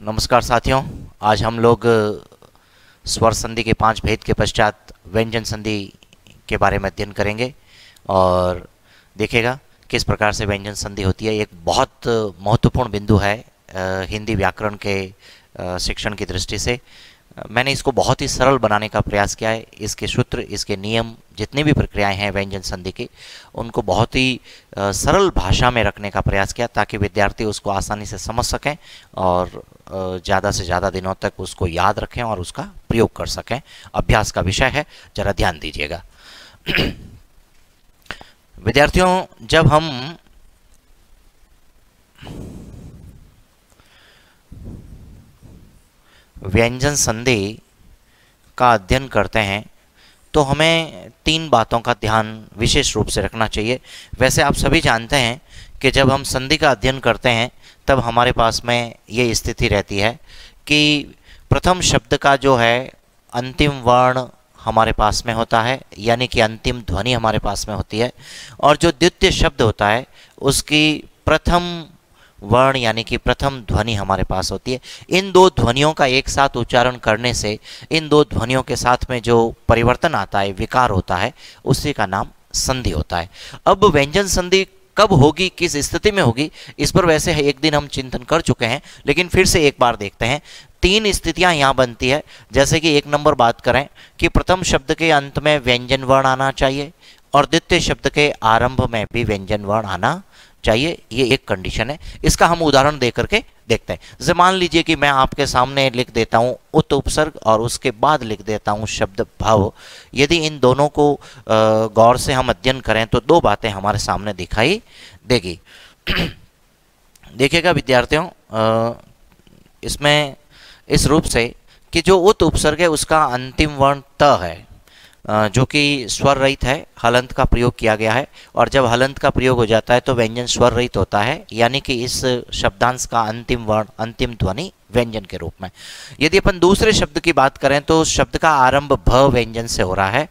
नमस्कार साथियों, आज हम लोग स्वर संधि के 5 भेद के पश्चात व्यंजन संधि के बारे में अध्ययन करेंगे और देखेगा किस प्रकार से व्यंजन संधि होती है। एक बहुत महत्वपूर्ण बिंदु है हिंदी व्याकरण के शिक्षण की दृष्टि से। मैंने इसको बहुत ही सरल बनाने का प्रयास किया है। इसके सूत्र, इसके नियम, जितनी भी प्रक्रियाएं हैं व्यंजन संधि की, उनको बहुत ही सरल भाषा में रखने का प्रयास किया ताकि विद्यार्थी उसको आसानी से समझ सकें और ज़्यादा से ज़्यादा दिनों तक उसको याद रखें और उसका प्रयोग कर सकें। अभ्यास का विषय है, जरा ध्यान दीजिएगा। विद्यार्थियों, जब हम व्यंजन संधि का अध्ययन करते हैं तो हमें 3 बातों का ध्यान विशेष रूप से रखना चाहिए। वैसे आप सभी जानते हैं कि जब हम संधि का अध्ययन करते हैं तब हमारे पास में ये स्थिति रहती है कि प्रथम शब्द का जो है अंतिम वर्ण हमारे पास में होता है, यानी कि अंतिम ध्वनि हमारे पास में होती है, और जो द्वितीय शब्द होता है उसकी प्रथम वर्ण यानी कि प्रथम ध्वनि हमारे पास होती है। इन 2 ध्वनियों का एक साथ उच्चारण करने से इन 2 ध्वनियों के साथ में जो परिवर्तन आता है, विकार होता है, उसी का नाम संधि होता है। अब व्यंजन संधि कब होगी, किस स्थिति में होगी, इस पर वैसे एक दिन हम चिंतन कर चुके हैं, लेकिन फिर से एक बार देखते हैं। 3 स्थितियां यहाँ बनती है। जैसे कि 1 नंबर बात करें कि प्रथम शब्द के अंत में व्यंजन वर्ण आना चाहिए और द्वितीय शब्द के आरंभ में भी व्यंजन वर्ण आना चाहिए। ये एक कंडीशन है। इसका हम उदाहरण दे करके देखते हैं। जैसे मान लीजिए कि मैं आपके सामने लिख देता हूँ उत उपसर्ग और उसके बाद लिख देता हूँ शब्द भव। यदि इन दोनों को गौर से हम अध्ययन करें तो 2 बातें हमारे सामने दिखाई देगी। देखिएगा विद्यार्थियों, इसमें इस रूप से कि जो उत उपसर्ग है उसका अंतिम वर्ण त है, जो कि स्वर रहित है, हलंत का प्रयोग किया गया है, और जब हलंत का प्रयोग हो जाता है तो व्यंजन स्वर रहित होता है, यानी कि इस शब्दांश का अंतिम वर्ण, अंतिम ध्वनि व्यंजन के रूप में। यदि अपन दूसरे शब्द की बात करें तो शब्द का आरंभ भ व्यंजन से हो रहा है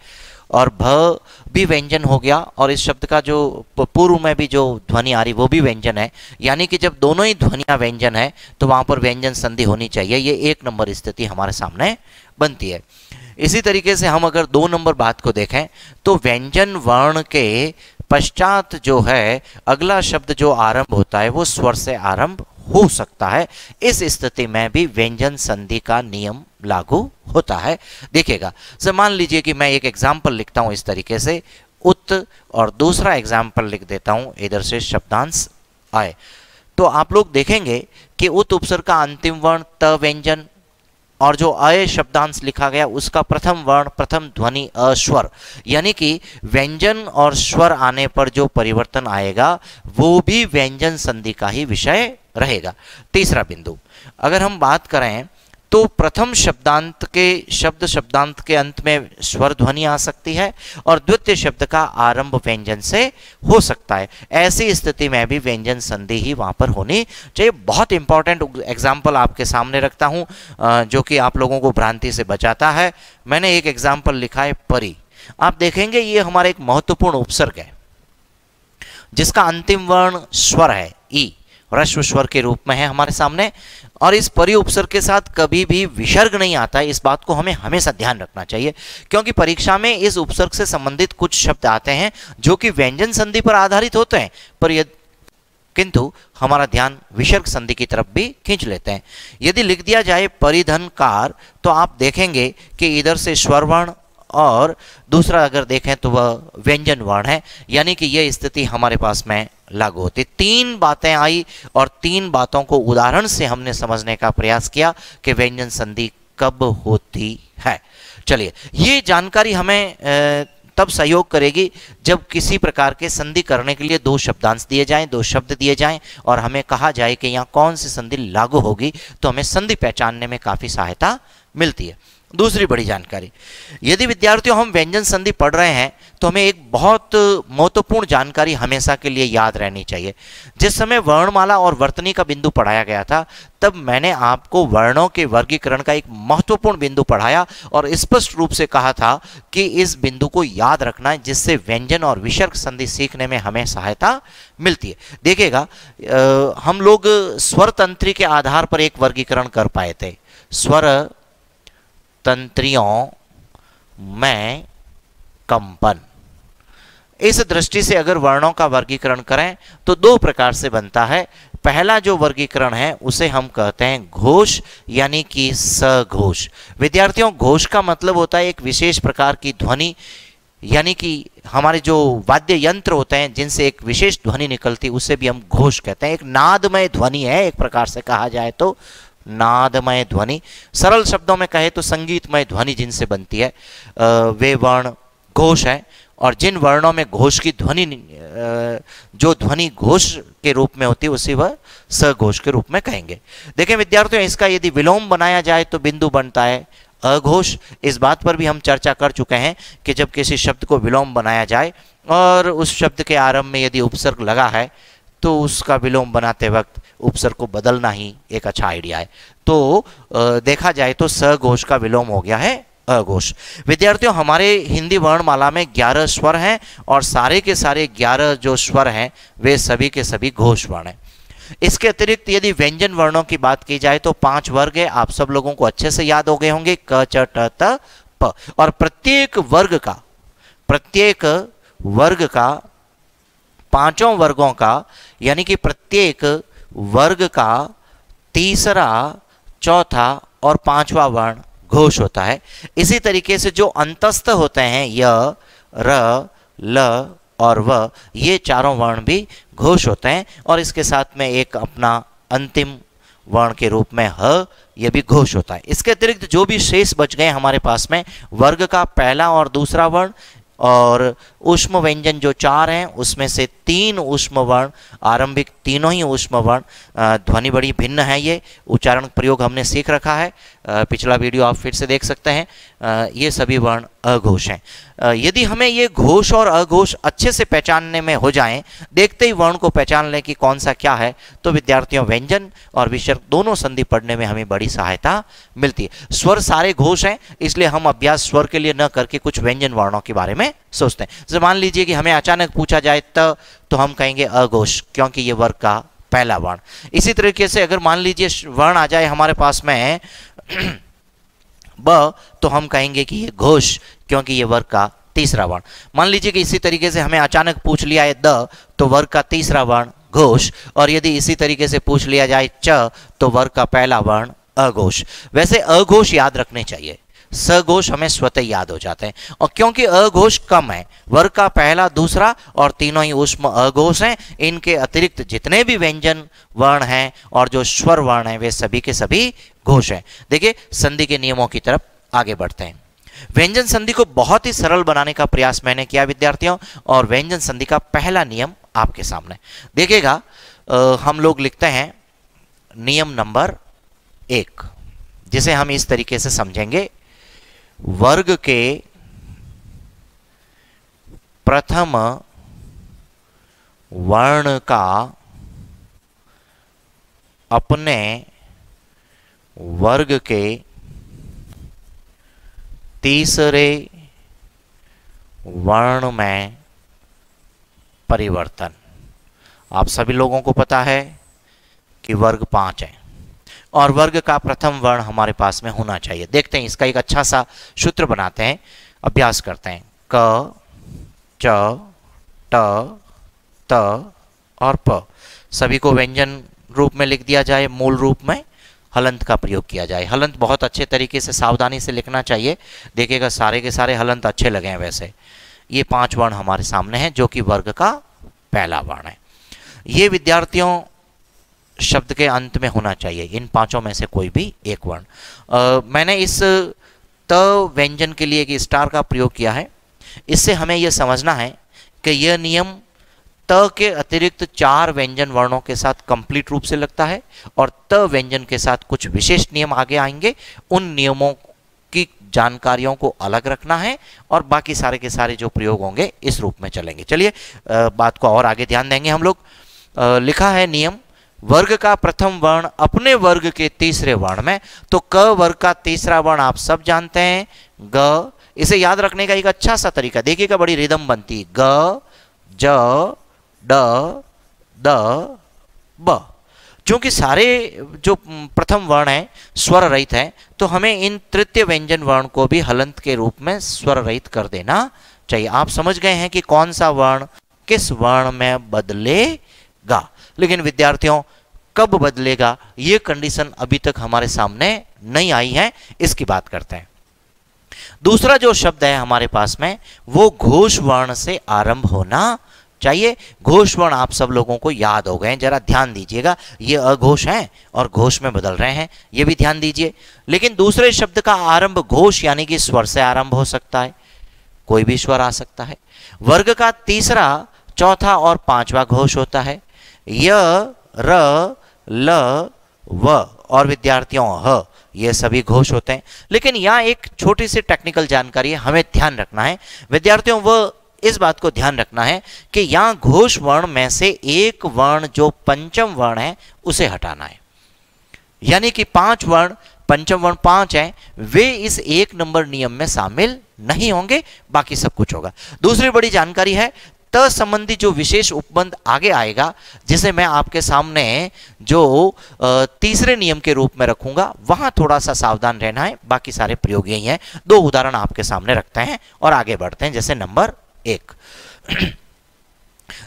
और भ भी व्यंजन हो गया, और इस शब्द का जो पूर्व में भी जो ध्वनि आ रही वो भी व्यंजन है, यानी कि जब दोनों ही ध्वनियां व्यंजन है तो वहां पर व्यंजन संधि होनी चाहिए। ये 1 नंबर स्थिति हमारे सामने बनती है। इसी तरीके से हम अगर 2 नंबर बात को देखें तो व्यंजन वर्ण के पश्चात जो है अगला शब्द जो आरंभ होता है वो स्वर से आरंभ हो सकता है। इस स्थिति में भी व्यंजन संधि का नियम लागू होता है। देखिएगा, तो मान लीजिए कि मैं एक एग्जाम्पल लिखता हूं इस तरीके से उत, और दूसरा एग्जाम्पल लिख देता हूं इधर से शब्दांश आए, तो आप लोग देखेंगे कि उत उपसर्ग का अंतिम वर्ण त व्यंजन और जो अय शब्दांश लिखा गया उसका प्रथम वर्ण, प्रथम ध्वनि अस्वर, यानी कि व्यंजन और स्वर आने पर जो परिवर्तन आएगा वो भी व्यंजन संधि का ही विषय रहेगा। तीसरा बिंदु, अगर हम बात करें तो प्रथम शब्दांत के अंत में स्वर ध्वनि आ सकती है और द्वितीय शब्द का आरंभ व्यंजन से हो सकता है। ऐसी स्थिति में भी व्यंजन संधि ही वहां पर होनी चाहिए। बहुत इंपॉर्टेंट एग्जाम्पल आपके सामने रखता हूं जो कि आप लोगों को भ्रांति से बचाता है। मैंने एक एग्जाम्पल लिखा है परी। आप देखेंगे ये हमारा एक महत्वपूर्ण उपसर्ग है जिसका अंतिम वर्ण स्वर है, ई, ह्रस्व स्वर के रूप में है हमारे सामने, और इस परि उपसर्ग के साथ कभी भी विसर्ग नहीं आता है। इस बात को हमें हमेशा ध्यान रखना चाहिए, क्योंकि परीक्षा में इस उपसर्ग से संबंधित कुछ शब्द आते हैं जो कि व्यंजन संधि पर आधारित होते हैं, पर किंतु हमारा ध्यान विसर्ग संधि की तरफ भी खींच लेते हैं। यदि लिख दिया जाए परिधनकार तो आप देखेंगे कि इधर से स्वर वर्ण और दूसरा अगर देखें तो वह व्यंजन वर्ण है, यानी कि यह स्थिति हमारे पास में लागू होती। 3 बातें आई और 3 बातों को उदाहरण से हमने समझने का प्रयास किया कि व्यंजन संधि कब होती है। चलिए, ये जानकारी हमें तब सहयोग करेगी जब किसी प्रकार के संधि करने के लिए 2 शब्दांश दिए जाएं, 2 शब्द दिए जाएं और हमें कहा जाए कि यहाँ कौन सी संधि लागू होगी, तो हमें संधि पहचानने में काफी सहायता मिलती है। दूसरी बड़ी जानकारी, यदि विद्यार्थियों हम व्यंजन संधि पढ़ रहे हैं तो हमें एक बहुत महत्वपूर्ण जानकारी हमेशा के लिए याद रहनी चाहिए। जिस समय वर्णमाला और वर्तनी का बिंदु पढ़ाया गया था तब मैंने आपको वर्णों के वर्गीकरण का एक महत्वपूर्ण बिंदु पढ़ाया और स्पष्ट रूप से कहा था कि इस बिंदु को याद रखना है, जिससे व्यंजन और विसर्ग संधि सीखने में हमें सहायता मिलती है। देखिएगा, हम लोग स्वर तंत्री के आधार पर एक वर्गीकरण कर पाए थे। स्वर तंत्रियों में कंपन, इस दृष्टि से अगर वर्णों का वर्गीकरण करें तो दो प्रकार से बनता है। पहला जो वर्गीकरण है उसे हम कहते हैं घोष यानी कि सघोष। विद्यार्थियों, घोष का मतलब होता है एक विशेष प्रकार की ध्वनि, यानी कि हमारे जो वाद्य यंत्र होते हैं जिनसे एक विशेष ध्वनि निकलती, उसे भी हम घोष कहते हैं। एक नादमय ध्वनि है, एक प्रकार से कहा जाए तो नादमय ध्वनि। सरल शब्दों में कहे तो संगीतमय ध्वनि जिनसे बनती है वे वर्ण घोष है। और जिन वर्णों में घोष की ध्वनि, जो ध्वनि घोष के रूप में होती है उसे वह सघोष के रूप में कहेंगे। देखें विद्यार्थियों, इसका यदि विलोम बनाया जाए तो बिंदु बनता है अघोष। इस बात पर भी हम चर्चा कर चुके हैं कि जब किसी शब्द को विलोम बनाया जाए और उस शब्द के आरंभ में यदि उपसर्ग लगा है तो उसका विलोम बनाते वक्त उपसर्ग को बदलना ही एक अच्छा आइडिया है। तो देखा जाए तो सघोष का विलोम हो गया है अघोष। विद्यार्थियों, हमारे हिंदी वर्णमाला में 11 स्वर हैं और सारे के सारे 11 जो स्वर हैं वे सभी के सभी घोष वर्ण हैं। इसके अतिरिक्त यदि व्यंजन वर्णों की बात की जाए तो 5 वर्ग है, आप सब लोगों को अच्छे से याद हो गए होंगे, क च ट त प। और प्रत्येक वर्ग का पांचों वर्गों का यानी कि प्रत्येक वर्ग का तीसरा, चौथा और पांचवा वर्ण घोष होता है। इसी तरीके से जो अंतस्थ होते हैं य, र, ल और व, ये चारों वर्ण भी घोष होते हैं। और इसके साथ में एक अपना अंतिम वर्ण के रूप में ह, यह भी घोष होता है। इसके अतिरिक्त जो भी शेष बच गए हमारे पास में, वर्ग का पहला और दूसरा वर्ण और ऊष्म व्यंजन जो 4 हैं उसमें से 3 ऊष्म वर्ण, आरंभिक तीनों ही ऊष्म वर्ण, ध्वनि बड़ी भिन्न है। ये उच्चारण प्रयोग हमने सीख रखा है, पिछला वीडियो आप फिर से देख सकते हैं। ये सभी वर्ण अघोष हैं। यदि हमें ये घोष और अघोष अच्छे से पहचानने में हो जाएं, देखते ही वर्ण को पहचान लें कि कौन सा क्या है, तो विद्यार्थियों व्यंजन और विसर्ग दोनों संधि पढ़ने में हमें बड़ी सहायता मिलती है। स्वर सारे घोष हैं, इसलिए हम अभ्यास स्वर के लिए न करके कुछ व्यंजन वर्णों के बारे में सोचते हैं। जैसे मान लीजिए कि हमें अचानक पूछा जाए तो हम कहेंगे अघोष, क्योंकि ये वर्ग का पहला वर्ण। इसी तरीके से अगर मान लीजिए वर्ण आ जाए हमारे पास में ब, तो हम कहेंगे कि ये घोष, क्योंकि ये वर्ग का तीसरा वर्ण। मान लीजिए कि इसी तरीके से हमें अचानक पूछ लिया है द, तो वर्ग का तीसरा वर्ण घोष। और यदि इसी तरीके से पूछ लिया जाए च, तो वर्ग का पहला वर्ण अघोष। वैसे अघोष याद रखने चाहिए, सघोष हमें स्वतः याद हो जाते हैं। और क्योंकि अघोष कम है, वर्ग का पहला, दूसरा और तीनों ही ऊष्म अघोष हैं, इनके अतिरिक्त जितने भी व्यंजन वर्ण हैं और जो स्वर वर्ण हैं वे सभी के सभी घोष हैं। देखिए, संधि के नियमों की तरफ आगे बढ़ते हैं। व्यंजन संधि को बहुत ही सरल बनाने का प्रयास मैंने किया विद्यार्थियों, और व्यंजन संधि का पहला नियम आपके सामने देखिएगा। हम लोग लिखते हैं नियम नंबर 1, जिसे हम इस तरीके से समझेंगे। वर्ग के प्रथम वर्ण का अपने वर्ग के तीसरे वर्ण में परिवर्तन। आप सभी लोगों को पता है कि वर्ग 5 है और वर्ग का प्रथम वर्ण हमारे पास में होना चाहिए। देखते हैं, इसका एक अच्छा सा सूत्र बनाते हैं, अभ्यास करते हैं। क, च, ट, त और प सभी को व्यंजन रूप में लिख दिया जाए, मूल रूप में हलंत का प्रयोग किया जाए। हलंत बहुत अच्छे तरीके से सावधानी से लिखना चाहिए। देखिएगा, सारे के सारे हलंत अच्छे लगे हैं। वैसे ये 5 वर्ण हमारे सामने हैं जो कि वर्ग का पहला वर्ण है। ये विद्यार्थियों शब्द के अंत में होना चाहिए, इन 5 में से कोई भी एक वर्ण। मैंने इस त व्यंजन के लिए एक स्टार का प्रयोग किया है। इससे हमें यह समझना है कि यह नियम त के अतिरिक्त 4 व्यंजन वर्णों के साथ कंप्लीट रूप से लगता है और त व्यंजन के साथ कुछ विशेष नियम आगे आएंगे। उन नियमों की जानकारियों को अलग रखना है और बाकी सारे के सारे जो प्रयोग होंगे इस रूप में चलेंगे। चलिए बात को और आगे ध्यान देंगे हम लोग। लिखा है नियम, वर्ग का प्रथम वर्ण अपने वर्ग के तीसरे वर्ण में, तो क वर्ग का तीसरा वर्ण आप सब जानते हैं ग। इसे याद रखने का एक अच्छा सा तरीका देखिएगा, बड़ी रिदम बनती है ग ज ड द ब। क्योंकि सारे जो प्रथम वर्ण है स्वर रहित है, तो हमें इन तृतीय व्यंजन वर्ण को भी हलंत के रूप में स्वर रहित कर देना चाहिए। आप समझ गए हैं कि कौन सा वर्ण किस वर्ण में बदलेगा। लेकिन विद्यार्थियों कब बदलेगा ये कंडीशन अभी तक हमारे सामने नहीं आई है, इसकी बात करते हैं। दूसरा जो शब्द है हमारे पास में वो घोष वर्ण से आरंभ होना चाहिए। घोष वर्ण आप सब लोगों को याद हो गए, जरा ध्यान दीजिएगा, ये अघोष हैं और घोष में बदल रहे हैं, ये भी ध्यान दीजिए। लेकिन दूसरे शब्द का आरंभ घोष यानी कि स्वर से आरंभ हो सकता है, कोई भी स्वर आ सकता है। वर्ग का तीसरा, चौथा और पांचवा घोष होता है य र ल व और विद्यार्थियों ह, ये सभी घोष होते हैं। लेकिन यहाँ एक छोटी सी टेक्निकल जानकारी है, हमें ध्यान रखना है विद्यार्थियों, वो इस बात को ध्यान रखना है कि यहाँ घोष वर्ण में से एक वर्ण जो पंचम वर्ण है उसे हटाना है। यानी कि 5 वर्ण, पंचम वर्ण 5 है, वे इस 1 नंबर नियम में शामिल नहीं होंगे, बाकी सब कुछ होगा। दूसरी बड़ी जानकारी है, त संबंधी जो विशेष उपबंध आगे आएगा, जिसे मैं आपके सामने जो तीसरे नियम के रूप में रखूंगा, वहां थोड़ा सा सावधान रहना है, बाकी सारे प्रयोग यही हैं। 2 उदाहरण आपके सामने रखते हैं और आगे बढ़ते हैं। जैसे नंबर 1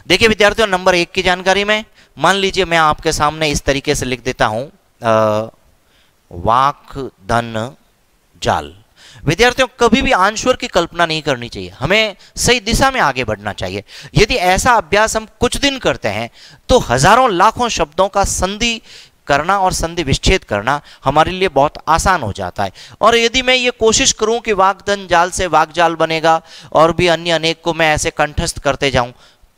देखिए विद्यार्थियों, नंबर 1 की जानकारी में मान लीजिए मैं आपके सामने इस तरीके से लिख देता हूं वाक धन जाल। विद्यार्थियों कभी भी आंशवर की कल्पना नहीं करनी चाहिए, हमें सही दिशा में आगे बढ़ना चाहिए। यदि ऐसा अभ्यास हम कुछ दिन करते हैं तो हजारों लाखों शब्दों का संधि करना और संधि विच्छेद करना हमारे लिए बहुत आसान हो जाता है। और यदि मैं ये कोशिश करूं कि वाग्धन जाल से वाकजाल बनेगा और भी अन्य अनेक को मैं ऐसे कंठस्थ करते जाऊं,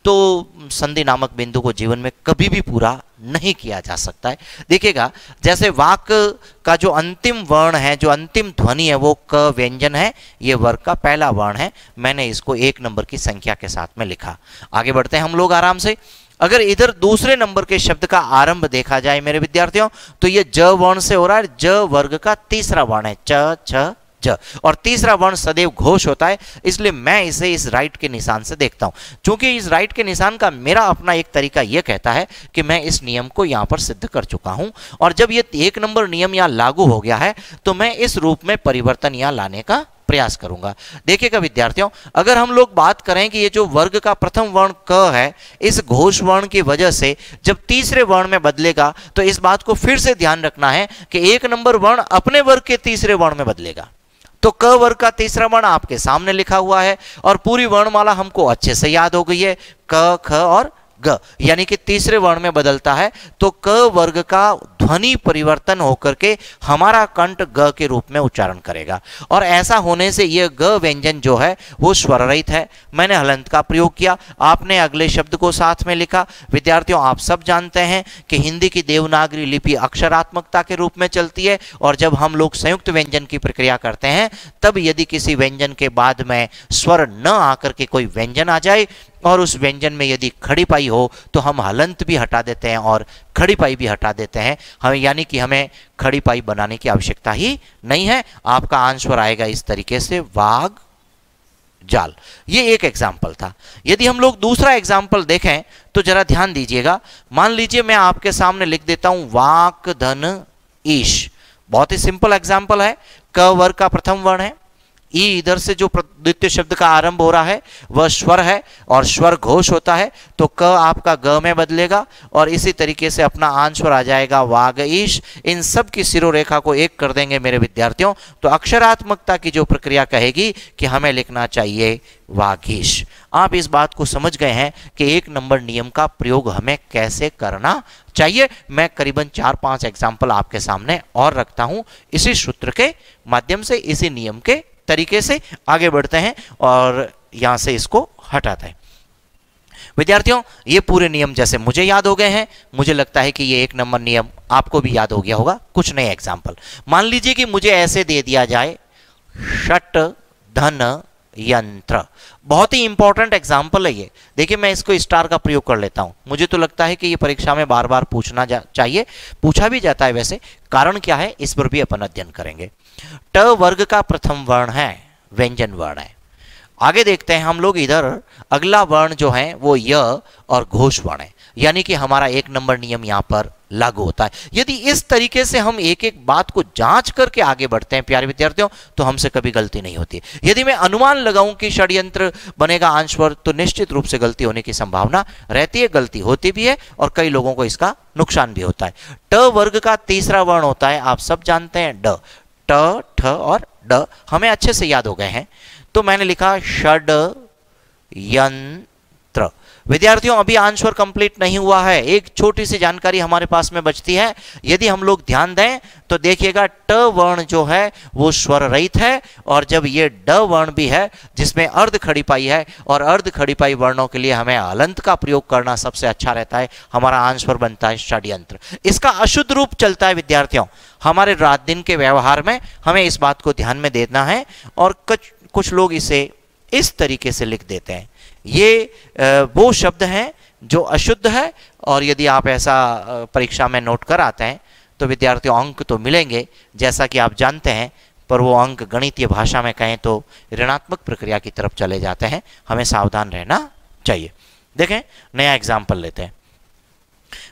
तो संधि नामक बिंदु को जीवन में कभी भी पूरा नहीं किया जा सकता है। देखिएगा, जैसे वाक का जो अंतिम वर्ण है, जो अंतिम ध्वनि है, वो क व्यंजन है, ये वर्ग का पहला वर्ण है। मैंने इसको 1 नंबर की संख्या के साथ में लिखा। आगे बढ़ते हैं हम लोग आराम से। अगर इधर दूसरे नंबर के शब्द का आरंभ देखा जाए मेरे विद्यार्थियों, तो ये ज वर्ण से हो रहा है। ज वर्ग का तीसरा वर्ण है, च छ ज, और तीसरा वर्ण सदैव घोष होता है, इसलिए मैं इसे इस राइट के निशान से देखता हूं। क्योंकि इस राइट के निशान का मेरा अपना एक तरीका यह कहता है कि मैं इस नियम को यहां पर सिद्ध कर चुका हूं, और जब ये 1 नंबर नियम यहां लागू हो गया है तो मैं इस रूप में परिवर्तन यहां लाने का प्रयास करूंगा। देखिएगा विद्यार्थियों, अगर हम लोग बात करें कि ये जो वर्ग का प्रथम वर्ण क है, इस घोष वर्ण की वजह से जब तीसरे वर्ण में बदलेगा, तो इस बात को फिर से ध्यान रखना है कि 1 नंबर वर्ण अपने वर्ग के तीसरे वर्ण में बदलेगा। तो क वर्ग का तीसरा वर्ण आपके सामने लिखा हुआ है और पूरी वर्णमाला हमको अच्छे से याद हो गई है, क ख और ग, यानी कि तीसरे वर्ण में बदलता है। तो क वर्ग का ध्वनि परिवर्तन होकर के हमारा कंठ ग के रूप में उच्चारण करेगा, और ऐसा होने से यह ग व्यंजन जो है वो स्वर रहित है। मैंने हलंत का प्रयोग किया, आपने अगले शब्द को साथ में लिखा। विद्यार्थियों आप सब जानते हैं कि हिंदी की देवनागरी लिपि अक्षरात्मकता के रूप में चलती है, और जब हम लोग संयुक्त व्यंजन की प्रक्रिया करते हैं तब यदि किसी व्यंजन के बाद में स्वर न आकर के कोई व्यंजन आ जाए और उस व्यंजन में यदि खड़ी पाई हो तो हम हलंत भी हटा देते हैं और खड़ी पाई भी हटा देते हैं। हमें यानी कि हमें खड़ी पाई बनाने की आवश्यकता ही नहीं है। आपका आंसर आएगा इस तरीके से, वाग जाल। ये एक एग्जाम्पल था। यदि हम लोग दूसरा एग्जाम्पल देखें तो जरा ध्यान दीजिएगा। मान लीजिए मैं आपके सामने लिख देता हूं वाक धन ईश। बहुत ही सिंपल एग्जाम्पल है। क वर्ग का प्रथम वर्ण है, ई इधर से जो द्वितीय शब्द का आरंभ हो रहा है वह स्वर है और स्वर घोष होता है, तो क आपका ग में बदलेगा और इसी तरीके से अपना आंसर आ जाएगा वागईश। इन सब की सिरोरेखा को एक कर देंगे मेरे विद्यार्थियों, तो अक्षरात्मकता की जो प्रक्रिया कहेगी कि हमें लिखना चाहिए वागीश। आप इस बात को समझ गए हैं कि 1 नंबर नियम का प्रयोग हमें कैसे करना चाहिए। मैं करीबन 4-5 एग्जाम्पल आपके सामने और रखता हूं इसी सूत्र के माध्यम से, इसी नियम के तरीके से आगे बढ़ते हैं और यहां से इसको हटाते हैं। विद्यार्थियों ये पूरे नियम जैसे मुझे याद हो गए हैं, मुझे लगता है कि ये 1 नंबर नियम आपको भी याद हो गया होगा। कुछ नए एग्जाम्पल मान लीजिए कि मुझे ऐसे दे दिया जाए षट धन यंत्र। बहुत ही इंपॉर्टेंट एग्जाम्पल है ये। देखिए मैं इसको स्टार का प्रयोग कर लेता हूं। मुझे तो लगता है कि ये परीक्षा में बार बार पूछना चाहिए, पूछा भी जाता है वैसे। कारण क्या है इस पर भी अपन अध्ययन करेंगे। ट वर्ग का प्रथम वर्ण है, व्यंजन वर्ण है। आगे देखते हैं हम लोग, इधर अगला वर्ण जो है वो य और घोष वर्ण है, यानी कि हमारा 1 नंबर नियम यहां पर लागू होता है। यदि इस तरीके से हम एक एक बात को जांच करके आगे बढ़ते हैं प्यारे विद्यार्थियों, तो हमसे कभी गलती नहीं होती। यदि मैं अनुमान लगाऊं कि षड्यंत्र बनेगा आंशवर, तो निश्चित रूप से गलती होने की संभावना रहती है, गलती होती भी है और कई लोगों को इसका नुकसान भी होता है। ट वर्ग का तीसरा वर्ण होता है, आप सब जानते हैं, ड। ट, ठ और ड हमें अच्छे से याद हो गए हैं, तो मैंने लिखा षड यंत्र। विद्यार्थियों अभी आंसर कंप्लीट नहीं हुआ है, एक छोटी सी जानकारी हमारे पास में बचती है। यदि हम लोग ध्यान दें तो देखिएगा ट वर्ण जो है वो स्वर रहित है, और जब ये ड वर्ण भी है जिसमें अर्ध खड़ी पाई है, और अर्ध खड़ी पाई वर्णों के लिए हमें हलंत का प्रयोग करना सबसे अच्छा रहता है। हमारा आंसर बनता है षड्यंत्र। इसका अशुद्ध रूप चलता है विद्यार्थियों हमारे रात दिन के व्यवहार में, हमें इस बात को ध्यान में देना है। और कुछ लोग इसे इस तरीके से लिख देते हैं, ये वो शब्द हैं जो अशुद्ध है, और यदि आप ऐसा परीक्षा में नोट कर आते हैं तो विद्यार्थियों अंक तो मिलेंगे जैसा कि आप जानते हैं, पर वो अंक गणितीय भाषा में कहें तो ऋणात्मक प्रक्रिया की तरफ चले जाते हैं। हमें सावधान रहना चाहिए। देखें नया एग्जाम्पल लेते हैं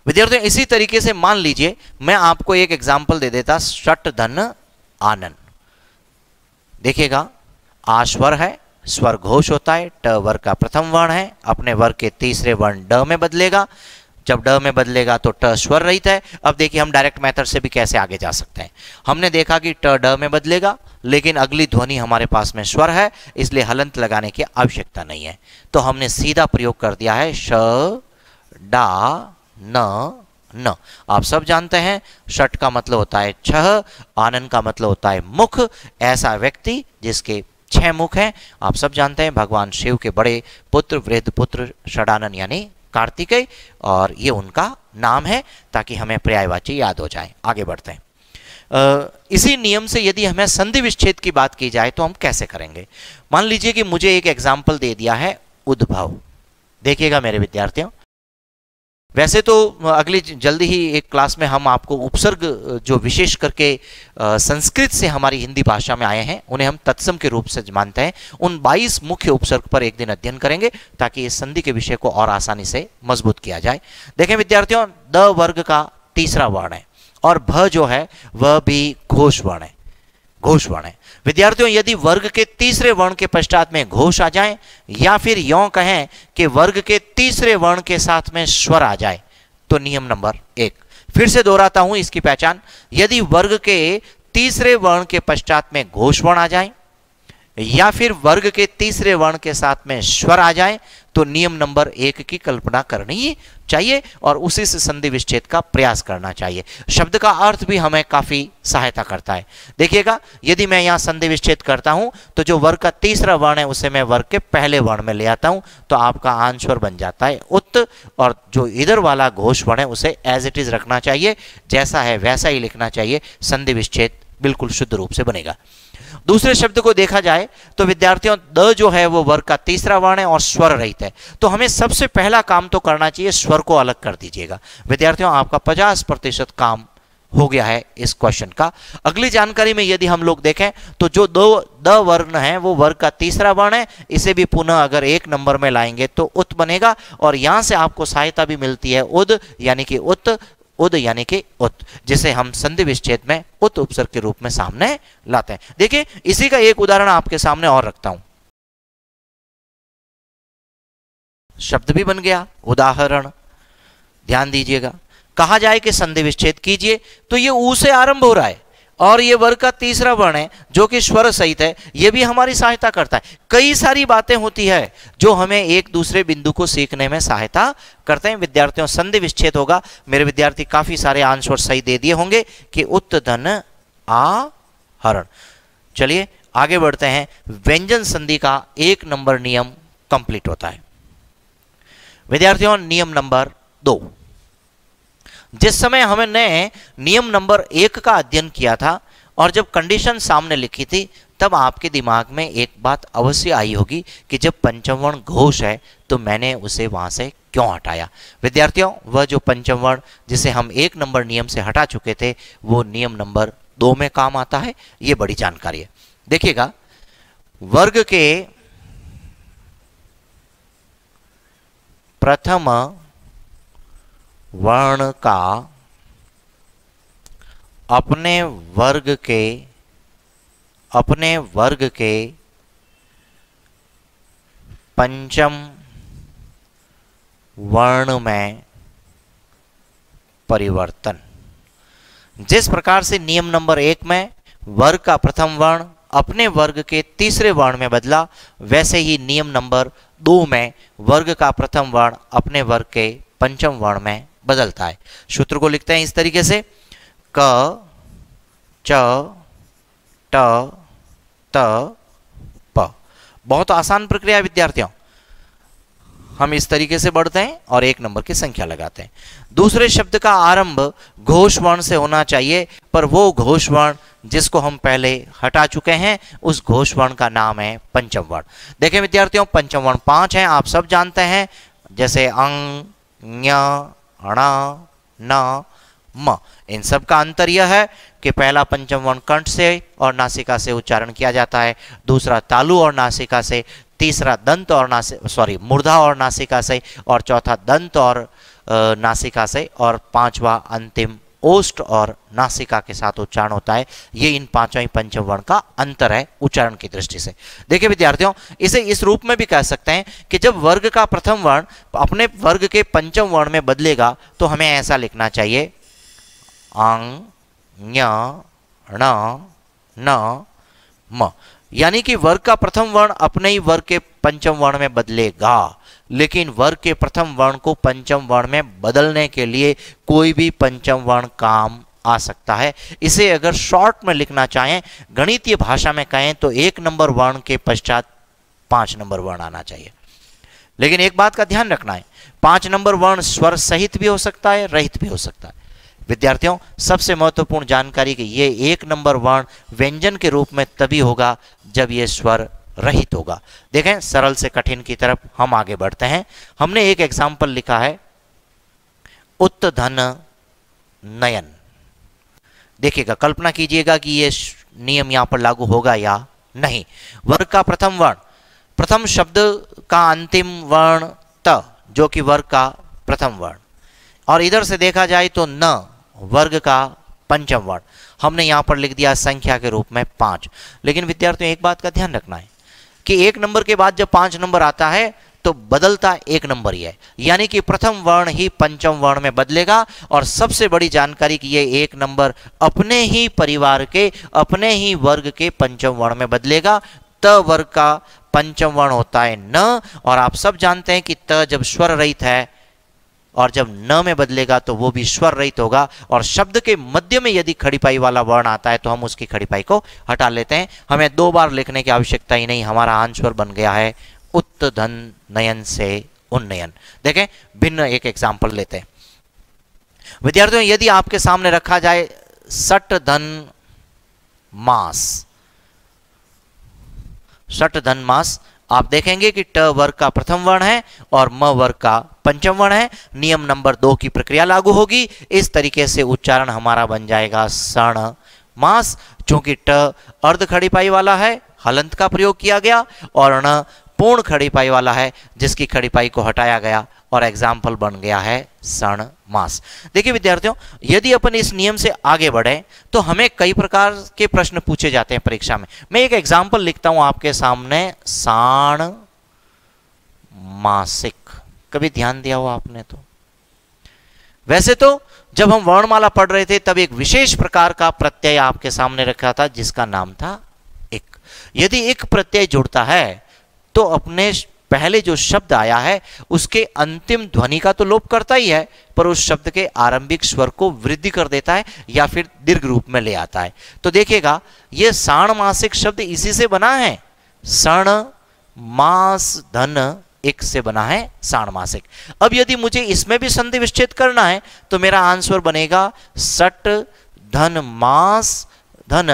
विद्यार्थियों। इसी तरीके से मान लीजिए मैं आपको एक एग्जाम्पल दे देता, षट धन आनन। देखिएगा आ स्वर है, स्वर घोष होता है, ट वर्ग का प्रथम वर्ण है, अपने वर्ग के तीसरे वर्ण ड में बदलेगा। जब ड में बदलेगा तो ट स्वर रहित है। अब देखिए हम डायरेक्ट मेथड से भी कैसे आगे जा सकते हैं। हमने देखा कि ट ड में बदलेगा, लेकिन अगली ध्वनि हमारे पास में स्वर है, इसलिए हलंत लगाने की आवश्यकता नहीं है। तो हमने सीधा प्रयोग कर दिया है श डा न। आप सब जानते हैं षट का मतलब होता है छह, आनन का मतलब होता है मुख। ऐसा व्यक्ति जिसके 6 मुख हैं, आप सब जानते हैं भगवान शिव के बड़े पुत्र वृद्ध पुत्र षडानन यानी कार्तिकेय, और ये उनका नाम है ताकि हमें पर्यायवाची याद हो जाए। आगे बढ़ते हैं। इसी नियम से यदि हमें संधि विच्छेद की बात की जाए तो हम कैसे करेंगे। मान लीजिए कि मुझे एक एग्जाम्पल दे दिया है उद्भव। देखिएगा मेरे विद्यार्थियों, वैसे तो अगली जल्दी ही एक क्लास में हम आपको उपसर्ग जो विशेष करके संस्कृत से हमारी हिंदी भाषा में आए हैं उन्हें हम तत्सम के रूप से मानते हैं, उन 22 मुख्य उपसर्ग पर एक दिन अध्ययन करेंगे ताकि इस संधि के विषय को और आसानी से मजबूत किया जाए। देखें विद्यार्थियों, द वर्ग का तीसरा वर्ण है और भ जो है वह भी घोष वर्ण है, घोष वर्ण है। विद्यार्थियों यदि वर्ग के तीसरे वर्ण के पश्चात में घोष आ जाए, या फिर यों कहें कि वर्ग के तीसरे वर्ण के साथ में स्वर आ जाए, तो नियम नंबर 1। फिर से दोहराता हूं इसकी पहचान। यदि वर्ग के तीसरे वर्ण के पश्चात में घोष वर्ण आ जाए, या फिर वर्ग के तीसरे वर्ण के साथ में स्वर आ जाए, तो नियम नंबर 1 की कल्पना करनी चाहिए और उसी से संधि विच्छेद का प्रयास करना चाहिए। शब्द का अर्थ भी हमें काफी सहायता करता है। देखिएगा यदि मैं यहां संधि विच्छेद करता हूं तो जो वर्ग का तीसरा वर्ण है उसे मैं वर्ग के पहले वर्ण में ले आता हूं, तो आपका आंसर बन जाता है उत, और जो इधर वाला घोष वर्ण है उसे एज इट इज रखना चाहिए, जैसा है वैसा ही लिखना चाहिए। संधि विच्छेद बिल्कुल शुद्ध रूप से बनेगा। दूसरे शब्द को देखा जाए तो विद्यार्थियों द जो है वो वर्ग का तीसरा वर्ण है और स्वर रहित है, तो हमें सबसे पहला काम तो करना चाहिए स्वर को अलग कर दीजिएगा। विद्यार्थियों आपका 50% काम हो गया है इस क्वेश्चन का। अगली जानकारी में यदि हम लोग देखें तो जो द वर्ण है वो वर्ग का तीसरा वर्ण है, इसे भी पुनः अगर 1 नंबर में लाएंगे तो उत बनेगा, और यहां से आपको सहायता भी मिलती है उद यानी कि उत, उद यानी कि उत, जिसे हम संधि विच्छेद में उत उपसर्ग के रूप में सामने लाते हैं। देखिए इसी का एक उदाहरण आपके सामने और रखता हूं। शब्द भी बन गया उदाहरण, ध्यान दीजिएगा। कहा जाए कि संधि विच्छेद कीजिए तो ये ऊ से आरंभ हो रहा है और ये वर्ग का तीसरा वर्ण है जो कि स्वर सहित है, ये भी हमारी सहायता करता है। कई सारी बातें होती है जो हमें एक दूसरे बिंदु को सीखने में सहायता करते हैं। विद्यार्थियों संधि विच्छेद होगा, मेरे विद्यार्थी काफी सारे आंसर सही दे दिए होंगे कि उत धन आ हरण। चलिए आगे बढ़ते हैं। व्यंजन संधि का 1 नंबर नियम कंप्लीट होता है। विद्यार्थियों नियम नंबर 2, जिस समय हमने नियम नंबर 1 का अध्ययन किया था और जब कंडीशन सामने लिखी थी तब आपके दिमाग में एक बात अवश्य आई होगी कि जब पंचम वर्ण घोष है तो मैंने उसे वहां से क्यों हटाया। विद्यार्थियों, वह जो पंचम वर्ण जिसे हम 1 नंबर नियम से हटा चुके थे वो नियम नंबर 2 में काम आता है। ये बड़ी जानकारी है। देखिएगा, वर्ग के प्रथम वर्ण का अपने वर्ग के पंचम वर्ण में परिवर्तन। जिस प्रकार से नियम नंबर 1 में वर्ग का प्रथम वर्ण अपने वर्ग के तीसरे वर्ण में बदला, वैसे ही नियम नंबर 2 में वर्ग का प्रथम वर्ण अपने वर्ग के पंचम वर्ण में बदलता है। सूत्र को लिखते हैं इस तरीके से, क च ट त प। बहुत आसान प्रक्रिया है विद्यार्थियों। हम इस तरीके से बढ़ते हैं और 1 नंबर की संख्या लगाते हैं। दूसरे शब्द का आरंभ घोष वर्ण से होना चाहिए, पर वो घोष वर्ण जिसको हम पहले हटा चुके हैं उस घोष वर्ण का नाम है पंचम वर्ण। देखें विद्यार्थियों, पंचम वर्ण 5 हैं, आप सब जानते हैं, जैसे अंग, ञ, ण, न, म। इन सब का अंतर यह है कि पहला पंचम वर्ण कंठ से और नासिका से उच्चारण किया जाता है, दूसरा तालु और नासिका से, तीसरा दंत और मूर्धा और नासिका से, और चौथा दंत और नासिका से, और पांचवा अंतिम ओष्ठ और नासिका के साथ उच्चारण होता है। ये इन पांचों ही पंचम वर्ण का अंतर है उच्चारण की दृष्टि से। देखिए विद्यार्थियों, इसे इस रूप में भी कह सकते हैं कि जब वर्ग का प्रथम वर्ण अपने वर्ग के पंचम वर्ण में बदलेगा तो हमें ऐसा लिखना चाहिए, अंग, ञ, ण, न, म। यानी कि वर्ग का प्रथम वर्ण अपने ही वर्ग के पंचम वर्ण में बदलेगा, लेकिन वर्ग के प्रथम वर्ण को पंचम वर्ण में बदलने के लिए कोई भी पंचम वर्ण काम आ सकता है। इसे अगर शॉर्ट में लिखना चाहें, गणितीय भाषा में कहें तो 1 नंबर वर्ण के पश्चात 5 नंबर वर्ण आना चाहिए। लेकिन एक बात का ध्यान रखना है, 5 नंबर वर्ण स्वर सहित भी हो सकता है, रहित भी हो सकता है। विद्यार्थियों, सबसे महत्वपूर्ण जानकारी कि ये 1 नंबर वर्ण व्यंजन के रूप में तभी होगा जब ये स्वर रहित होगा। देखें, सरल से कठिन की तरफ हम आगे बढ़ते हैं। हमने एक एग्जाम्पल लिखा है, उत्त धन नयन। देखिएगा, कल्पना कीजिएगा कि ये नियम यहां पर लागू होगा या नहीं। वर्ग का प्रथम वर्ण, प्रथम शब्द का अंतिम वर्ण त, जो कि वर्ग का प्रथम वर्ण, और इधर से देखा जाए तो न वर्ग का पंचम वर्ण। हमने यहां पर लिख दिया संख्या के रूप में 5। लेकिन विद्यार्थियों, एक बात का ध्यान रखना है कि 1 नंबर के बाद जब 5 नंबर आता है तो बदलता 1 नंबर ही है, यानी कि प्रथम वर्ण ही पंचम वर्ण में बदलेगा। और सबसे बड़ी जानकारी कि ये 1 नंबर अपने ही परिवार के, अपने ही वर्ग के पंचम वर्ण में बदलेगा। त वर्ग का पंचम वर्ण होता है न, और आप सब जानते हैं कि त जब स्वर रहित है और जब न में बदलेगा तो वो भी स्वर रहित होगा। और शब्द के मध्य में यदि खड़ीपाई वाला वर्ण आता है तो हम उसकी खड़ीपाई को हटा लेते हैं। हमें 2 बार लिखने की आवश्यकता ही नहीं। हमारा आंसर बन गया है उत्त धन नयन से उन्नयन। देखें, भिन्न एक एग्जाम्पल लेते हैं। विद्यार्थियों, यदि आपके सामने रखा जाए सट धन मास, सट धन मास, आप देखेंगे कि ट वर्ग का प्रथम वर्ण है और म वर्ग का पंचम वर्ण है। नियम नंबर 2 की प्रक्रिया लागू होगी। इस तरीके से उच्चारण हमारा बन जाएगा सण मास। चूंकि ट अर्ध खड़ीपाई वाला है, हलंत का प्रयोग किया गया, और ण पूर्ण खड़ीपाई वाला है जिसकी खड़ीपाई को हटाया गया, और एग्जाम्पल बन गया है सण मास। देखिए विद्यार्थियों, यदि अपन इस नियम से आगे बढ़े तो हमें कई प्रकार के प्रश्न पूछे जाते हैं परीक्षा में। मैं एक एग्जाम्पल लिखता हूं आपके सामने, साण मासिक। कभी ध्यान दिया हो आपने? तो वैसे तो जब हम वर्णमाला पढ़ रहे थे तब एक विशेष प्रकार का प्रत्यय आपके सामने रखा था जिसका नाम था इक। यदि इक प्रत्यय जुड़ता है तो अपने पहले जो शब्द आया है उसके अंतिम ध्वनि का तो लोप करता ही है, पर उस शब्द के आरंभिक स्वर को वृद्धि कर देता है या फिर दीर्घ रूप में ले आता है। तो देखिएगा, यह साण मासिक शब्द इसी से बना है, सण मास धन एक से बना है साण मासिक। अब यदि मुझे इसमें भी संधि विच्छेद करना है तो मेरा आंसर बनेगा सट धन मास धन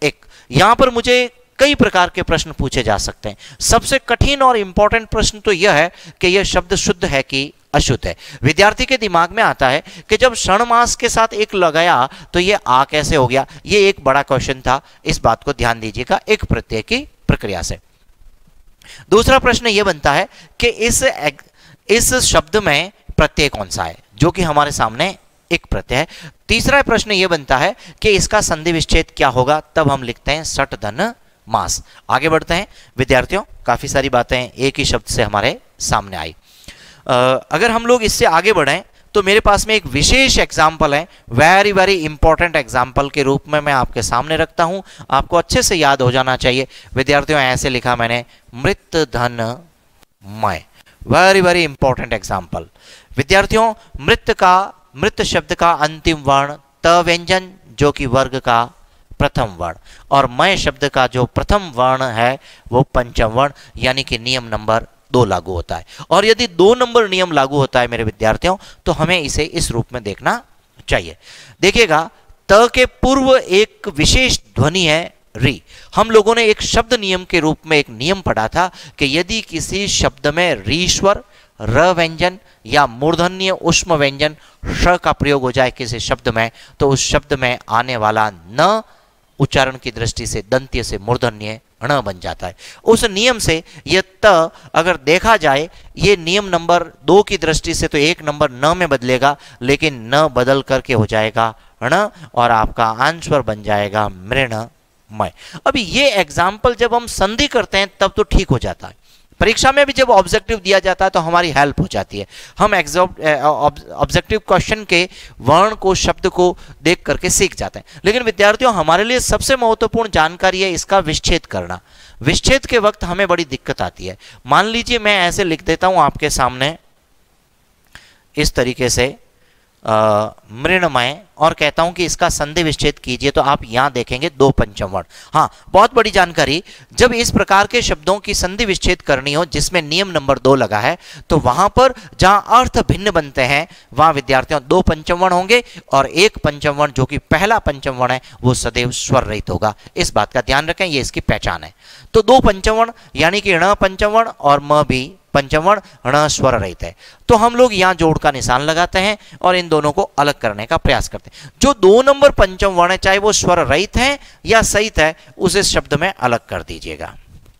एक। यहां पर मुझे कई प्रकार के प्रश्न पूछे जा सकते हैं। सबसे कठिन और इंपॉर्टेंट प्रश्न तो यह है कि यह शब्द शुद्ध है कि अशुद्ध है। विद्यार्थी के दिमाग में आता है कि जब षणमास के साथ एक लगाया तो यह आ कैसे हो गया। यह एक बड़ा क्वेश्चन था, इस बात को ध्यान दीजिएगा एक प्रत्यय की प्रक्रिया से। दूसरा प्रश्न यह बनता है कि इस शब्द में प्रत्यय कौन सा है, जो कि हमारे सामने एक प्रत्यय है। तीसरा प्रश्न यह बनता है कि इसका संधि विच्छेद क्या होगा, तब हम लिखते हैं सट धन मास। आगे बढ़ते हैं विद्यार्थियों, काफी सारी बातें एक ही शब्द से हमारे सामने आई। अगर हम लोग इससे आगे बढ़ें तो मेरे पास में एक विशेष एग्जाम्पल है, वेरी वेरी इंपॉर्टेंट एग्जाम्पल के रूप में मैं आपके सामने रखता हूं, आपको अच्छे से याद हो जाना चाहिए। विद्यार्थियों ऐसे लिखा मैंने, मृत धन मय, वेरी वेरी इंपॉर्टेंट एग्जाम्पल। विद्यार्थियों मृत शब्द का अंतिम वर्ण त व्यंजन जो कि वर्ग का प्रथम वर्ण, और मय शब्द का जो प्रथम वर्ण है वो पंचम वर्ण, यानी कि नियम नंबर 2 लागू होता है। और यदि 2 नंबर नियम लागू होता है मेरे विद्यार्थियों, तो हमें इसे इस रूप में देखना चाहिए। देखिएगा, त के पूर्व एक विशेष ध्वनि है री। हम लोगों ने एक शब्द नियम के रूप में एक नियम पढ़ा था कि यदि किसी शब्द में री स्वर, र व्यंजन या मूर्धन्य उष्म व्यंजन श का प्रयोग हो जाए किसी शब्द में, तो उस शब्द में आने वाला न उच्चारण की दृष्टि से दंत्य से मूर्धन्य ण बन जाता है। उस नियम से यह त अगर देखा जाए, ये नियम नंबर 2 की दृष्टि से तो एक नंबर न में बदलेगा, लेकिन न बदल करके हो जाएगा ण, और आपका आंसर बन जाएगा मृणमय। अभी ये एग्जाम्पल जब हम संधि करते हैं तब तो ठीक हो जाता है, परीक्षा में भी जब ऑब्जेक्टिव दिया जाता है तो हमारी हेल्प हो जाती है, हम ऑब्जेक्टिव क्वेश्चन के वर्ण को, शब्द को देख करके सीख जाते हैं। लेकिन विद्यार्थियों, हमारे लिए सबसे महत्वपूर्ण जानकारी है इसका विच्छेद करना। विच्छेद के वक्त हमें बड़ी दिक्कत आती है। मान लीजिए मैं ऐसे लिख देता हूं आपके सामने इस तरीके से मृणमय, और कहता हूं कि इसका संधि विच्छेद कीजिए, तो आप यहां देखेंगे 2 पंचम वर्ण। हाँ, बहुत बड़ी जानकारी, जब इस प्रकार के शब्दों की संधि विच्छेद करनी हो जिसमें नियम नंबर 2 लगा है, तो वहां पर जहां अर्थ भिन्न बनते हैं वहां विद्यार्थियों 2 पंचम वर्ण होंगे, और एक पंचम वर्ण जो कि पहला पंचम वर्ण है वो सदैव स्वर रहित होगा। इस बात का ध्यान रखें, ये इसकी पहचान है। तो 2 पंचम वर्ण यानी कि ण पंचम वर्ण और म भी पंचम वर्ण, ण स्वर रहित है। तो हम लोग यहां जोड़ का निशान लगाते हैं और इन दोनों को अलग करने का प्रयास करते हैं। जो 2 नंबर पंचम वर्ण है, चाहे वो स्वर रहित है या सहित है, उसे शब्द में अलग कर दीजिएगा।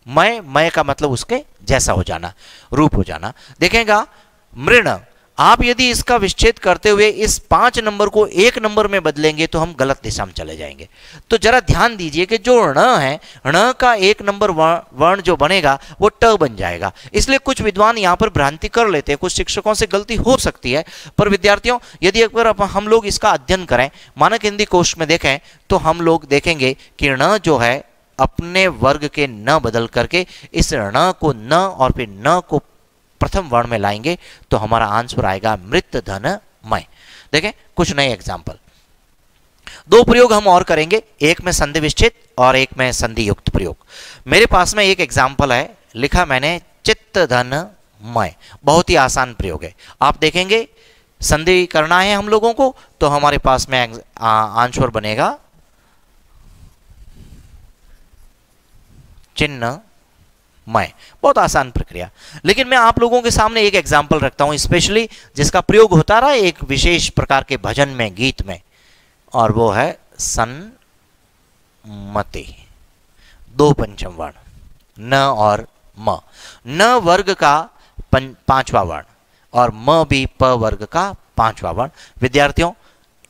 मय का मतलब उसके जैसा हो जाना, रूप हो जाना। देखेगा मृण, आप यदि इसका विच्छेद करते हुए इस 5 नंबर को 1 नंबर में बदलेंगे तो हम गलत दिशा में चले जाएंगे। तो जरा ध्यान दीजिए कि जो ण है, ण का 1 नंबर वर्ण जो बनेगा वो ट बन जाएगा। इसलिए कुछ विद्वान यहां पर भ्रांति कर लेते हैं, कुछ शिक्षकों से गलती हो सकती है। पर विद्यार्थियों, यदि एक बार हम लोग इसका अध्ययन करें, मानक हिंदी कोश में देखें, तो हम लोग देखेंगे कि ण जो है अपने वर्ग के न बदल करके इस ण को न और फिर न को प्रथम वर्ण में लाएंगे, तो हमारा आंसर आएगा मृत धन मय। देखें कुछ नए एग्जाम्पल, 2 प्रयोग हम और करेंगे, एक में संधि विच्छेद और एक में संधि युक्त प्रयोग। मेरे पास में एक एग्जाम्पल है, लिखा मैंने चित्त धन मय। बहुत ही आसान प्रयोग है। आप देखेंगे संधि करना है हम लोगों को, तो हमारे पास में आंसर बनेगा चिन्ह मय। बहुत आसान प्रक्रिया। लेकिन मैं आप लोगों के सामने एक एग्जाम्पल रखता हूं स्पेशली, जिसका प्रयोग होता रहा एक विशेष प्रकार के भजन में, गीत में, और वो है सन्मति। 2 पंचम वर्ण न और म। न वर्ग का 5वां वर्ण और म भी प वर्ग का 5वां वर्ण। विद्यार्थियों,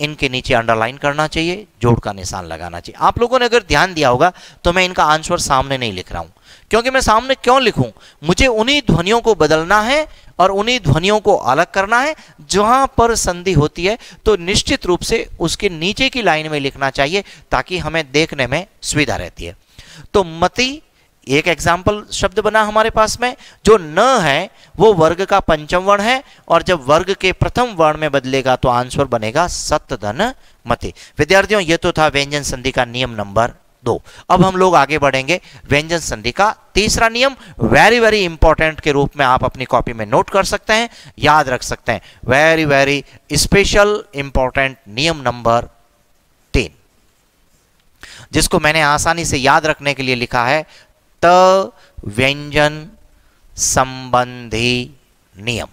इनके नीचे अंडरलाइन करना चाहिए, जोड़ का निशान लगाना चाहिए। आप लोगों ने अगर ध्यान दिया होगा तो मैं इनका आंसर सामने नहीं लिख रहा हूं, क्योंकि मैं सामने क्यों लिखूं, मुझे उन्हीं ध्वनियों को बदलना है और उन्हीं ध्वनियों को अलग करना है जहां पर संधि होती है। तो निश्चित रूप से उसके नीचे की लाइन में लिखना चाहिए ताकि हमें देखने में सुविधा रहती है। तो मति एक एग्जाम्पल शब्द बना हमारे पास में। जो न है वो वर्ग का पंचम वर्ण है, और जब वर्ग के प्रथम वर्ण में बदलेगा तो आंसर बनेगा सत धन मति। विद्यार्थियों, ये तो था व्यंजन संधि का नियम नंबर 2। अब हम लोग आगे बढ़ेंगे व्यंजन संधि का तीसरा नियम, वेरी वेरी इंपॉर्टेंट के रूप में आप अपनी कॉपी में नोट कर सकते हैं, याद रख सकते हैं। वेरी वेरी स्पेशल इंपॉर्टेंट नियम नंबर 3। जिसको मैंने आसानी से याद रखने के लिए लिखा है त व्यंजन संबंधी नियम,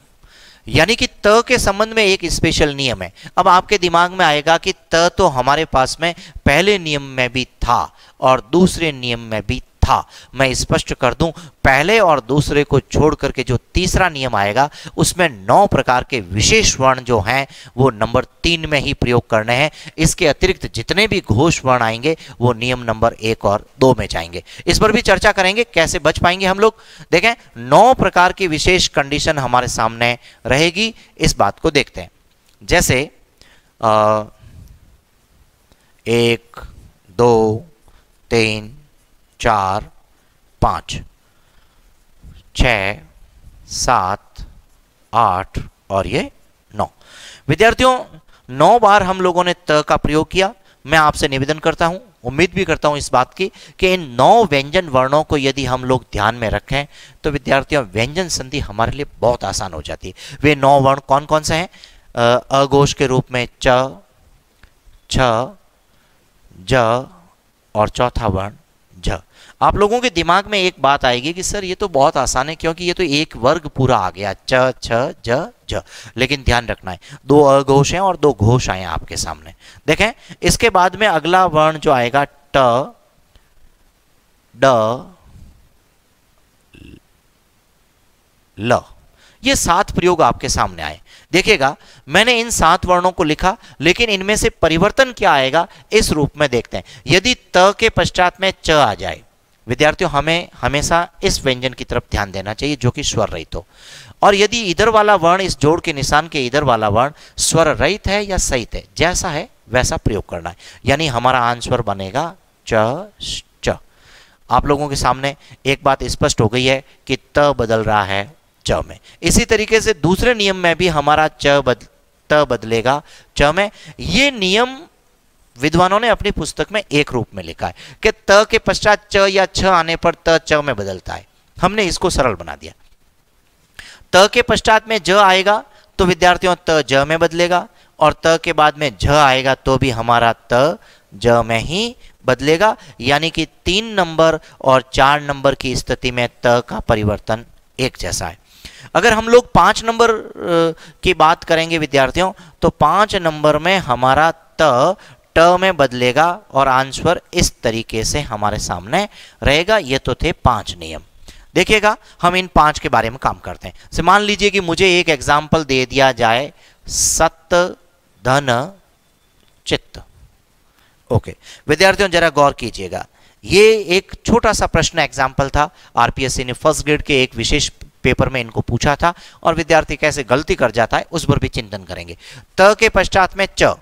यानी कि त के संबंध में एक स्पेशल नियम है। अब आपके दिमाग में आएगा कि त तो हमारे पास में पहले नियम में भी था और दूसरे नियम में भी था। मैं स्पष्ट कर दूं, पहले और दूसरे को छोड़ करके जो तीसरा नियम आएगा उसमें 9 प्रकार के विशेष वर्ण जो हैं वो नंबर 3 में ही प्रयोग करने हैं। इसके अतिरिक्त जितने भी घोष वर्ण आएंगे वो नियम नंबर 1 और 2 में जाएंगे। इस पर भी चर्चा करेंगे कैसे बच पाएंगे हम लोग। देखें, 9 प्रकार की विशेष कंडीशन हमारे सामने रहेगी, इस बात को देखते हैं। जैसे 1 2 3 4 5 6 7 8 और ये 9। विद्यार्थियों, 9 बार हम लोगों ने त का प्रयोग किया। मैं आपसे निवेदन करता हूं, उम्मीद भी करता हूं इस बात की कि इन 9 व्यंजन वर्णों को यदि हम लोग ध्यान में रखें तो विद्यार्थियों व्यंजन संधि हमारे लिए बहुत आसान हो जाती है। वे 9 वर्ण कौन कौन से हैं? अघोष के रूप में च, छ, ज और चौथा वर्ण झ। आप लोगों के दिमाग में एक बात आएगी कि सर ये तो बहुत आसान है, क्योंकि ये तो एक वर्ग पूरा आ गया, च, छ, ज, झ। लेकिन ध्यान रखना है 2 अघोष हैं और 2 घोष आए हैं आपके सामने। देखें, इसके बाद में अगला वर्ण जो आएगा ट, ड, ल। ये 7 प्रयोग आपके सामने आए। देखिएगा, मैंने इन 7 वर्णों को लिखा, लेकिन इनमें से परिवर्तन क्या आएगा इस रूप में देखते हैं। यदि त के पश्चात में च आ जाए, विद्यार्थियों हमें हमेशा इस व्यंजन की तरफ ध्यान देना चाहिए जो कि स्वर रहित हो। और यदि इधर वाला वर्ण, इस जोड़ के निशान के इधर वाला वर्ण स्वर रहित है या सहित है, जैसा है वैसा प्रयोग करना है। यानी हमारा आंसर बनेगा च, च। आप लोगों के सामने एक बात स्पष्ट हो गई है कि त बदल रहा है च में। इसी तरीके से दूसरे नियम में भी हमारा त बदलेगा च में। ये नियम विद्वानों ने अपनी पुस्तक में एक रूप में लिखा है कि त के पश्चात च या छ आने पर त च में बदलता है। हमने इसको सरल बना दिया। त के पश्चात में ज आएगा तो विद्यार्थियों त ज में बदलेगा, और त के बाद में झ आएगा तो भी हमारा त ज में ही बदलेगा। यानी कि 3 नंबर और 4 नंबर की स्थिति में त का परिवर्तन एक जैसा है। अगर हम लोग 5 नंबर की बात करेंगे विद्यार्थियों, तो 5 नंबर में हमारा ट में बदलेगा और आंसर इस तरीके से हमारे सामने रहेगा। ये तो थे 5 नियम। देखिएगा, हम इन 5 के बारे में काम करते हैं। से मान लीजिए कि मुझे एक एग्जाम्पल दे दिया जाए, सत धन चित्त। ओके विद्यार्थियों, जरा गौर कीजिएगा, ये एक छोटा सा प्रश्न एग्जाम्पल था। आरपीएससी ने फर्स्ट ग्रेड के एक विशेष पेपर में इनको पूछा था, और विद्यार्थी कैसे गलती कर जाता है उस पर भी चिंतन करेंगे। त के पश्चात में च।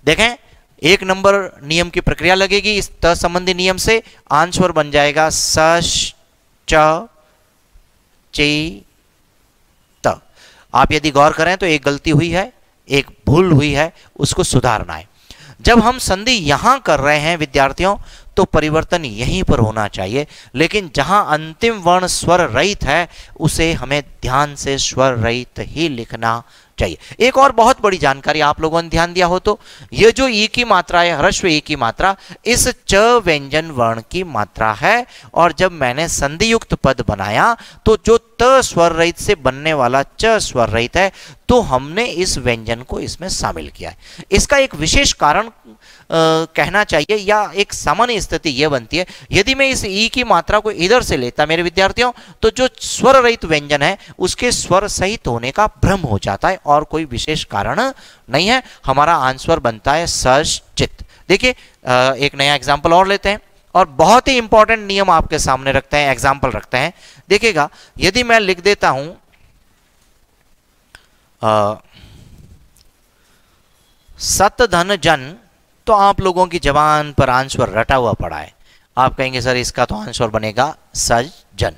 देखें, 1 नंबर नियम की प्रक्रिया लगेगी। इस त संबंधी नियम से आंसर बन जाएगा स, च, ची, त। आप यदि गौर करें तो एक गलती हुई है, एक भूल हुई है, उसको सुधारना है। जब हम संधि यहां कर रहे हैं विद्यार्थियों, तो परिवर्तन यहीं पर होना चाहिए, लेकिन जहां अंतिम वर्ण स्वर रहित है उसे हमें ध्यान से स्वर रहित ही लिखना चाहिए। एक और बहुत बड़ी जानकारी आप लोगों ने ध्यान दिया हो तो, ये जो ई की मात्रा है, ह्रस्व ई की मात्रा, इस च व्यंजन वर्ण की मात्रा है। और जब मैंने संधि युक्त पद बनाया तो जो त स्वर रहित से बनने वाला च स्वर रहित है, तो हमने इस व्यंजन को इसमें शामिल किया है। इसका एक विशेष कारण कहना चाहिए, या एक सामान्य स्थिति यह बनती है, यदि मैं इस ई की मात्रा को इधर से लेता मेरे विद्यार्थियों, तो जो स्वर रहित व्यंजन है उसके स्वर सहित होने का भ्रम हो जाता है, और कोई विशेष कारण नहीं है। हमारा आंसर बनता है सच चित। देखिए, एक नया एग्जाम्पल और लेते हैं, और बहुत ही इंपॉर्टेंट नियम आपके सामने रखते हैं, एग्जाम्पल रखते हैं। देखिएगा, यदि मैं लिख देता हूं सत धन जन, तो आप लोगों की जबान पर आंसर रटा हुआ पड़ा है। आप कहेंगे सर इसका तो आंसर बनेगा सज जन।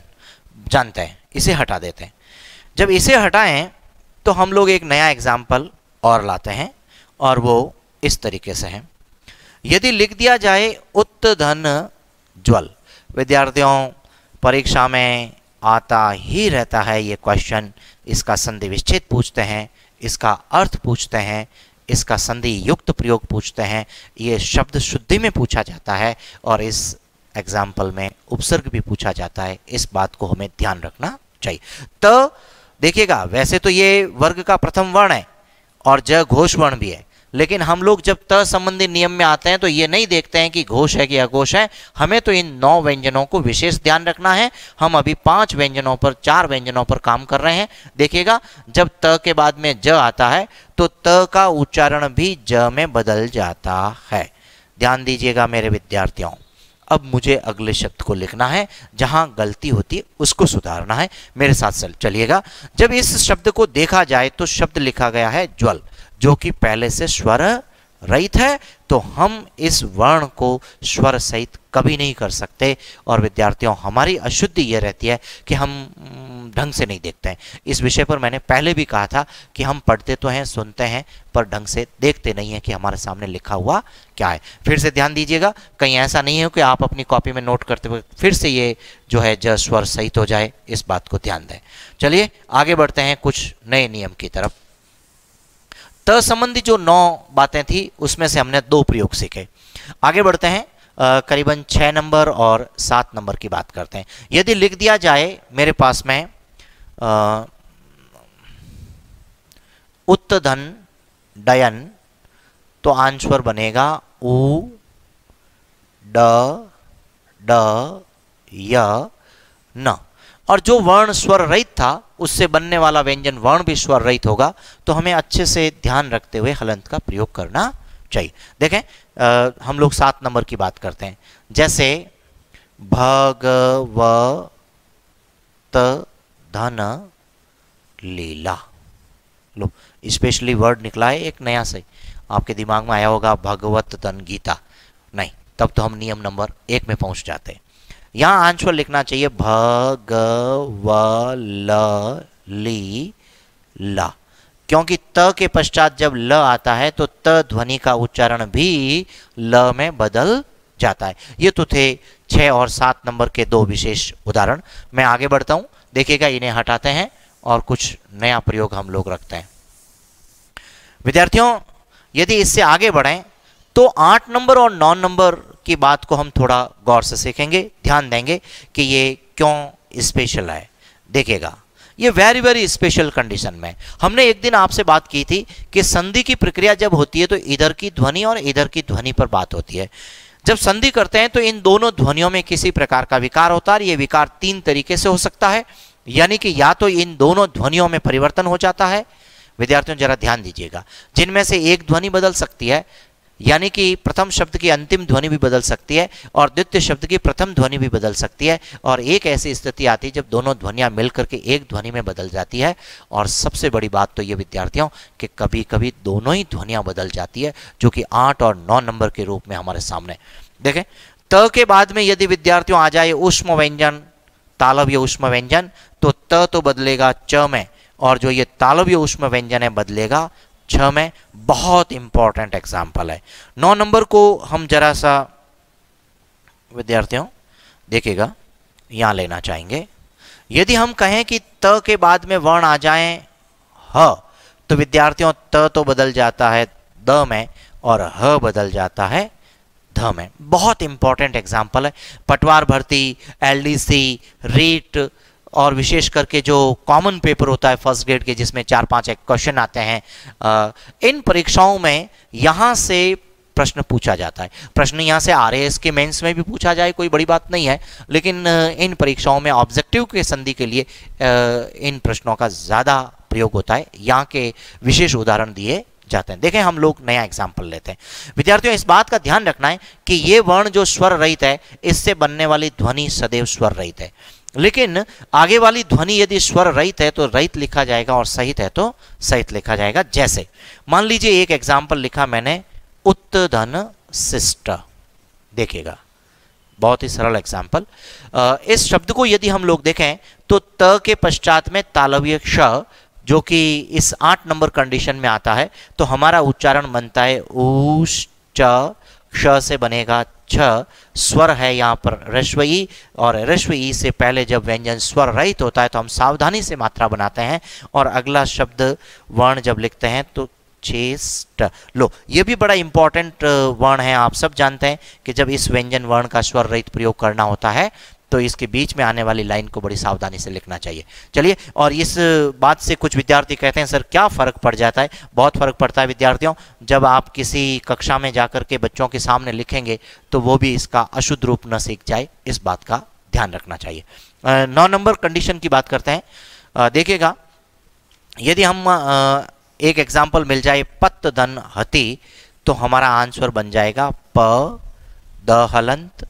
जानते हैं, इसे हटा देते हैं। जब इसे हटाएं तो हम लोग एक नया एग्जाम्पल और लाते हैं, और वो इस तरीके से है। यदि लिख दिया जाए उत धन ज्वल, विद्यार्थियों परीक्षा में आता ही रहता है ये क्वेश्चन। इसका संधि विच्छेद पूछते हैं, इसका अर्थ पूछते हैं, इसका संधि युक्त प्रयोग पूछते हैं, ये शब्द शुद्धि में पूछा जाता है और इस एग्जाम्पल में उपसर्ग भी पूछा जाता है। इस बात को हमें ध्यान रखना चाहिए। त देखिएगा, वैसे तो ये वर्ग का प्रथम वर्ण है और ज घोष वर्ण भी है, लेकिन हम लोग जब त संबंधी नियम में आते हैं तो ये नहीं देखते हैं कि घोष है कि अघोष है। हमें तो इन 9 व्यंजनों को विशेष ध्यान रखना है। हम अभी 5 व्यंजनों पर, 4 व्यंजनों पर काम कर रहे हैं। देखिएगा, जब त के बाद में ज आता है तो त का उच्चारण भी ज में बदल जाता है। ध्यान दीजिएगा मेरे विद्यार्थियों। अब मुझे अगले शब्द को लिखना है, जहां गलती होती है उसको सुधारना है। मेरे साथ चलिएगा। जब इस शब्द को देखा जाए तो शब्द लिखा गया है ज्वल, जो कि पहले से स्वर रहित है, तो हम इस वर्ण को स्वर सहित कभी नहीं कर सकते। और विद्यार्थियों, हमारी अशुद्धि यह रहती है कि हम ढंग से नहीं देखते हैं। इस विषय पर मैंने पहले भी कहा था कि हम पढ़ते तो हैं, सुनते हैं, पर ढंग से देखते नहीं है कि हमारे सामने लिखा हुआ क्या है। फिर से ध्यान दीजिएगा, कहीं ऐसा नहीं है कि आप अपनी कॉपी में नोट करते हुए फिर से ये जो है ज स्वर सहित हो जाए, इस बात को ध्यान दें। चलिए आगे बढ़ते हैं कुछ नए नियम की तरफ। त संबंधी जो 9 बातें थी उसमें से हमने 2 प्रयोग सीखे। आगे बढ़ते हैं, करीबन 6 नंबर और 7 नंबर की बात करते हैं। यदि लिख दिया जाए मेरे पास में उत्तधन डयन, तो आंसर बनेगा उ ड ड य न। और जो वर्ण स्वर रहित था उससे बनने वाला व्यंजन वर्ण भी स्वर रहित होगा, तो हमें अच्छे से ध्यान रखते हुए हलंत का प्रयोग करना चाहिए। देखें, हम लोग 7 नंबर की बात करते हैं। जैसे भगवत धन लीला, लो स्पेशली वर्ड निकला है एक नया से। आपके दिमाग में आया होगा भगवत धन गीता, नहीं, तब तो हम नियम नंबर 1 में पहुंच जाते हैं। यहां आंसर लिखना चाहिए ला, क्योंकि त के पश्चात जब ल आता है तो त ध्वनि का उच्चारण भी ल में बदल जाता है। ये तो थे 6 और 7 नंबर के 2 विशेष उदाहरण। मैं आगे बढ़ता हूं, देखिएगा, इन्हें हटाते हैं और कुछ नया प्रयोग हम लोग रखते हैं। विद्यार्थियों, यदि इससे आगे बढ़ें तो 8 नंबर और 9 नंबर की बात को हम थोड़ा गौर से सीखेंगे, ध्यान देंगे कि ये क्यों स्पेशल है। देखिएगा, ये वेरी वेरी स्पेशल कंडीशन में। हमने एक दिन आपसे बात की थी कि संधि की प्रक्रिया जब होती है तो इधर की ध्वनि और इधर की ध्वनि पर बात होती है। जब संधि करते हैं तो इन दोनों ध्वनियों में किसी प्रकार का विकार होता है। ये विकार 3 तरीके से हो सकता है, यानी कि या तो इन दोनों ध्वनियों में परिवर्तन हो जाता है। विद्यार्थियों जरा ध्यान दीजिएगा, जिनमें से एक ध्वनि बदल सकती है, यानी कि प्रथम शब्द की अंतिम ध्वनि भी बदल सकती है और द्वितीय शब्द की प्रथम ध्वनि भी बदल सकती है। और एक ऐसी स्थिति आती है जब दोनों ध्वनियां मिलकर के एक ध्वनि में बदल जाती है। और सबसे बड़ी बात तो ये विद्यार्थियों कि कभी कभी दोनों ही ध्वनियां बदल जाती है, जो कि 8 और 9 नंबर के रूप में हमारे सामने। देखें, त के बाद में यदि विद्यार्थियों आ जाए ऊष्म व्यंजन, तालव्य ऊष्म व्यंजन, तो त तो बदलेगा च में, और जो ये तालव्य ऊष्म व्यंजन है बदलेगा 6 में। बहुत इंपॉर्टेंट एग्जाम्पल है। 9 नंबर को हम जरा सा विद्यार्थियों देखिएगा यहां लेना चाहेंगे। यदि हम कहें कि त के बाद में वर्ण आ जाएं ह, तो विद्यार्थियों त तो बदल जाता है द में और ह बदल जाता है ध में। बहुत इंपॉर्टेंट एग्जाम्पल है। पटवार भर्ती, एलडीसी, रीट और विशेष करके जो कॉमन पेपर होता है फर्स्ट ग्रेड के, जिसमें 4-5 क्वेश्चन आते हैं, इन परीक्षाओं में यहाँ से प्रश्न पूछा जाता है। प्रश्न यहाँ से आरएएस के मेंस में भी पूछा जाए, कोई बड़ी बात नहीं है, लेकिन इन परीक्षाओं में ऑब्जेक्टिव के संधि के लिए इन प्रश्नों का ज़्यादा प्रयोग होता है। यहाँ के विशेष उदाहरण दिए जाते हैं। देखें, हम लोग नया एग्जाम्पल लेते हैं। विद्यार्थियों, इस बात का ध्यान रखना है कि ये वर्ण जो स्वर रहित है, इससे बनने वाली ध्वनि सदैव स्वर रहित है, लेकिन आगे वाली ध्वनि यदि स्वर रहित है तो रहित लिखा जाएगा और सहित है तो सहित लिखा जाएगा। जैसे मान लीजिए एक एग्जाम्पल लिखा मैंने, उत्तधन शिष्ट। देखिएगा, बहुत ही सरल एग्जाम्पल। इस शब्द को यदि हम लोग देखें तो त के पश्चात में तालव्य क्ष, जो कि इस 8 नंबर कंडीशन में आता है, तो हमारा उच्चारण बनता है ऊष च, क्ष से बनेगा छ। स्वर है यहाँ पर ऋस्व ई, और ऋस्व ई से पहले जब व्यंजन स्वर रहित होता है तो हम सावधानी से मात्रा बनाते हैं, और अगला शब्द वर्ण जब लिखते हैं तो चेस्ट। लो, ये भी बड़ा इंपॉर्टेंट वर्ण है। आप सब जानते हैं कि जब इस व्यंजन वर्ण का स्वर रहित प्रयोग करना होता है तो इसके बीच में आने वाली लाइन को बड़ी सावधानी से लिखना चाहिए। चलिए, और इस बात से कुछ विद्यार्थी कहते हैं सर क्या फर्क पड़ जाता है? बहुत फर्क पड़ता है विद्यार्थियों। जब आप किसी कक्षा में जाकर के बच्चों के सामने लिखेंगे तो वो भी इसका अशुद्ध रूप न सीख जाए, इस बात का ध्यान रखना चाहिए। 9 नंबर कंडीशन की बात करते हैं। देखिएगा, यदि हम एक एग्जाम्पल मिल जाए पत धन हति, तो हमारा आंसर बन जाएगा प द हलंत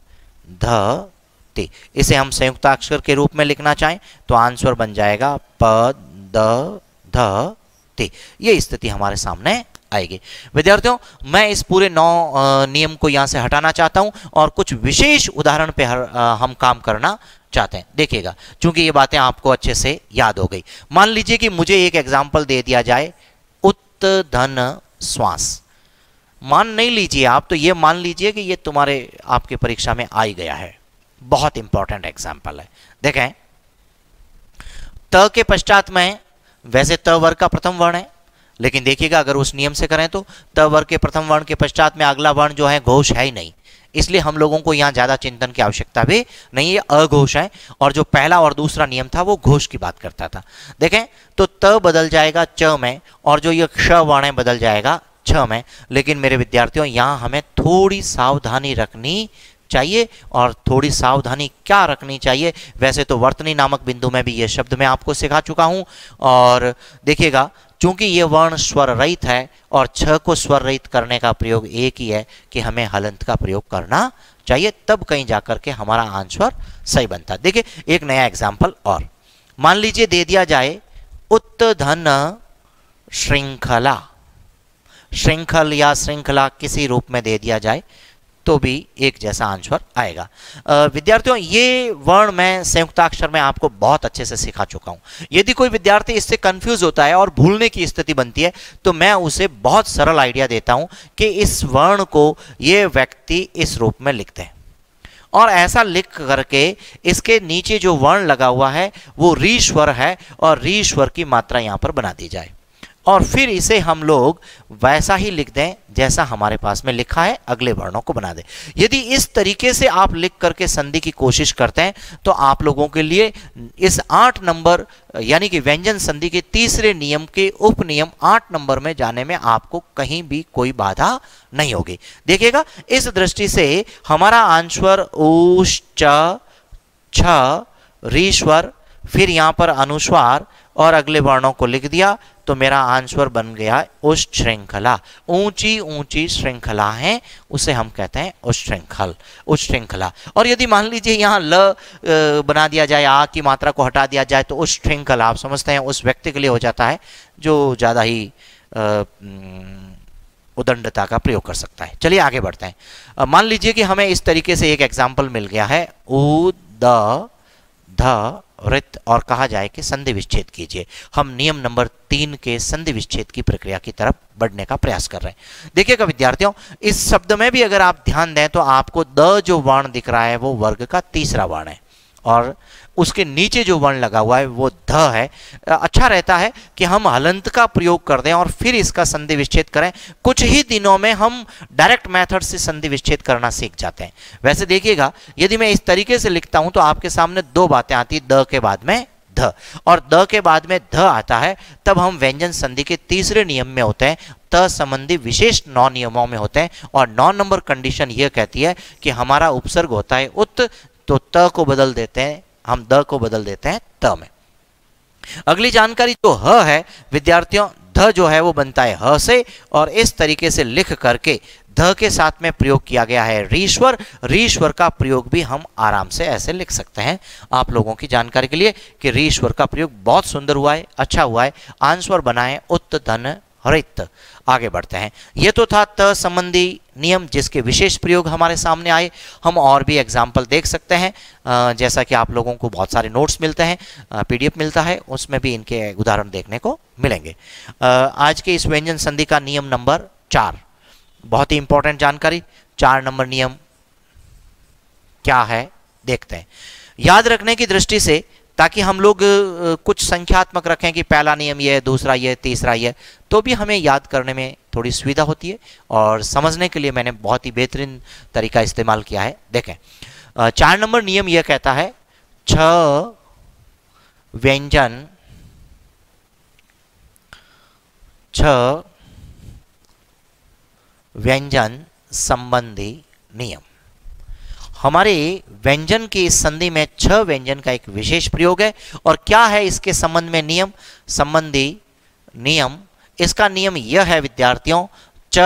ध ते। इसे हम संयुक्ताक्षर के रूप में लिखना चाहें तो आंसर बन जाएगा प द ध ते। ये स्थिति हमारे सामने आएगी। विद्यार्थियों, मैं इस पूरे 9 नियम को यहां से हटाना चाहता हूं और कुछ विशेष उदाहरण पे हम काम करना चाहते हैं। देखिएगा, चूंकि ये बातें आपको अच्छे से याद हो गई। मान लीजिए कि मुझे एक एग्जाम्पल दे दिया जाए, उत धन श्वास। मान नहीं लीजिए आप, तो ये मान लीजिए कि ये तुम्हारे आपके परीक्षा में आ ही गया है। बहुत इंपॉर्टेंट एग्जाम्पल है। देखें, त के पश्चात में, वैसे त वर्ग का प्रथम वर्ण है, लेकिन देखिएगा अगर उस नियम से करें तो त वर्ग के प्रथम वर्ण के पश्चात में अगला वर्ण जो है घोष है ही नहीं, इसलिए हम लोगों को यहां ज्यादा चिंतन की आवश्यकता भी नहीं है। अघोष है और जो पहला और दूसरा नियम था वो घोष की बात करता था। देखें तो त बदल जाएगा च में और जो ये क्ष वर्ण है बदल जाएगा छ में। लेकिन मेरे विद्यार्थियों, यहां हमें थोड़ी सावधानी रखनी चाहिए। और थोड़ी सावधानी क्या रखनी चाहिए? वैसे तो वर्तनी नामक बिंदु में भी ये शब्द मैं आपको सिखा चुका हूं। और देखिएगा, चूंकि ये वर्ण स्वर रहित है और छ को स्वर रहित करने का प्रयोग एक ही है कि हमें हलंत का प्रयोग करना चाहिए, तब कहीं जाकर के हमारा आंसर सही बनता है। देखिए, एक नया एग्जाम्पल और मान लीजिए दे दिया जाए उत्धन श्रृंखला। श्रृंखल या श्रृंखला किसी रूप में दे दिया जाए तो भी एक जैसा आंसर आएगा। विद्यार्थियों, ये वर्ण मैं संयुक्ताक्षर में आपको बहुत अच्छे से सिखा चुका हूं। यदि कोई विद्यार्थी इससे कंफ्यूज होता है और भूलने की स्थिति बनती है तो मैं उसे बहुत सरल आइडिया देता हूं कि इस वर्ण को ये व्यक्ति इस रूप में लिखते हैं और ऐसा लिख करके इसके नीचे जो वर्ण लगा हुआ है वो री स्वर है और री स्वर की मात्रा यहां पर बना दी जाए और फिर इसे हम लोग वैसा ही लिख दें जैसा हमारे पास में लिखा है, अगले वर्णों को बना दें। यदि इस तरीके से आप लिख करके संधि की कोशिश करते हैं तो आप लोगों के लिए इस 8 नंबर यानी कि व्यंजन संधि के तीसरे नियम के उप नियम 8 नंबर में जाने में आपको कहीं भी कोई बाधा नहीं होगी। देखिएगा, इस दृष्टि से हमारा आंसर उश च छ री स्वर, फिर यहां पर अनुस्वार और अगले वर्णों को लिख दिया तो मेरा आंसर बन गया उस श्रृंखला। ऊंची ऊंची श्रृंखला है, उसे हम कहते हैं उस श्रृंखल, उस श्रृंखला। और यदि मान लीजिए यहाँ ल बना दिया जाए, आ की मात्रा को हटा दिया जाए तो उस श्रृंखला आप समझते हैं उस व्यक्ति के लिए हो जाता है जो ज्यादा ही उदंडता का प्रयोग कर सकता है। चलिए आगे बढ़ते हैं। मान लीजिए कि हमें इस तरीके से एक एग्जाम्पल मिल गया है, उ द ध रित और कहा जाए कि संधि विच्छेद कीजिए। हम नियम नंबर 3 के संधि विच्छेद की प्रक्रिया की तरफ बढ़ने का प्रयास कर रहे हैं। देखिएगा विद्यार्थियों, इस शब्द में भी अगर आप ध्यान दें तो आपको द जो वर्ण दिख रहा है वो वर्ग का तीसरा वर्ण है और उसके नीचे जो वर्ण लगा हुआ है वो ध है। अच्छा रहता है कि हम हलंत का प्रयोग कर दें और फिर इसका संधि विच्छेद करें। कुछ ही दिनों में हम डायरेक्ट मेथड से संधि विच्छेद करना सीख जाते हैं। वैसे देखिएगा, यदि मैं इस तरीके से लिखता हूं तो आपके सामने 2 बातें आती, द के बाद में ध और द के बाद में ध आता है, तब हम व्यंजन संधि के तीसरे नियम में होते हैं, त संबंधी विशेष 9 नियमों में होते हैं। और 9 नंबर कंडीशन यह कहती है कि हमारा उपसर्ग होता है उत, तो त को बदल देते हैं, हम द को बदल देते हैं त में। अगली जानकारी जो ह है विद्यार्थियों, ध जो है वो बनता है ह से और इस तरीके से लिख करके ध के साथ में प्रयोग किया गया है रीश्वर। रीश्वर का प्रयोग भी हम आराम से ऐसे लिख सकते हैं आप लोगों की जानकारी के लिए कि रीश्वर का प्रयोग बहुत सुंदर हुआ है, अच्छा हुआ है। आंसर बनाए उत धन हरित। आगे बढ़ते हैं। ये तो था त संबंधी नियम जिसके विशेष प्रयोग हमारे सामने आए। हम और भी एग्जाम्पल देख सकते हैं, जैसा कि आप लोगों को बहुत सारे नोट्स मिलते हैं, पीडीएफ मिलता है, उसमें भी इनके उदाहरण देखने को मिलेंगे। आज के इस व्यंजन संधि का नियम नंबर 4, बहुत ही इंपॉर्टेंट जानकारी। 4 नंबर नियम क्या है देखते हैं। याद रखने की दृष्टि से ताकि हम लोग कुछ संख्यात्मक रखें कि पहला नियम ये है, दूसरा ये है, तीसरा ये है, तो भी हमें याद करने में थोड़ी सुविधा होती है। और समझने के लिए मैंने बहुत ही बेहतरीन तरीका इस्तेमाल किया है। देखें 4 नंबर नियम यह कहता है 6 व्यंजन संबंधी नियम। हमारे व्यंजन की इस संधि में 6 व्यंजन का एक विशेष प्रयोग है। और क्या है इसके संबंध में नियम संबंधी नियम? इसका नियम यह है विद्यार्थियों, च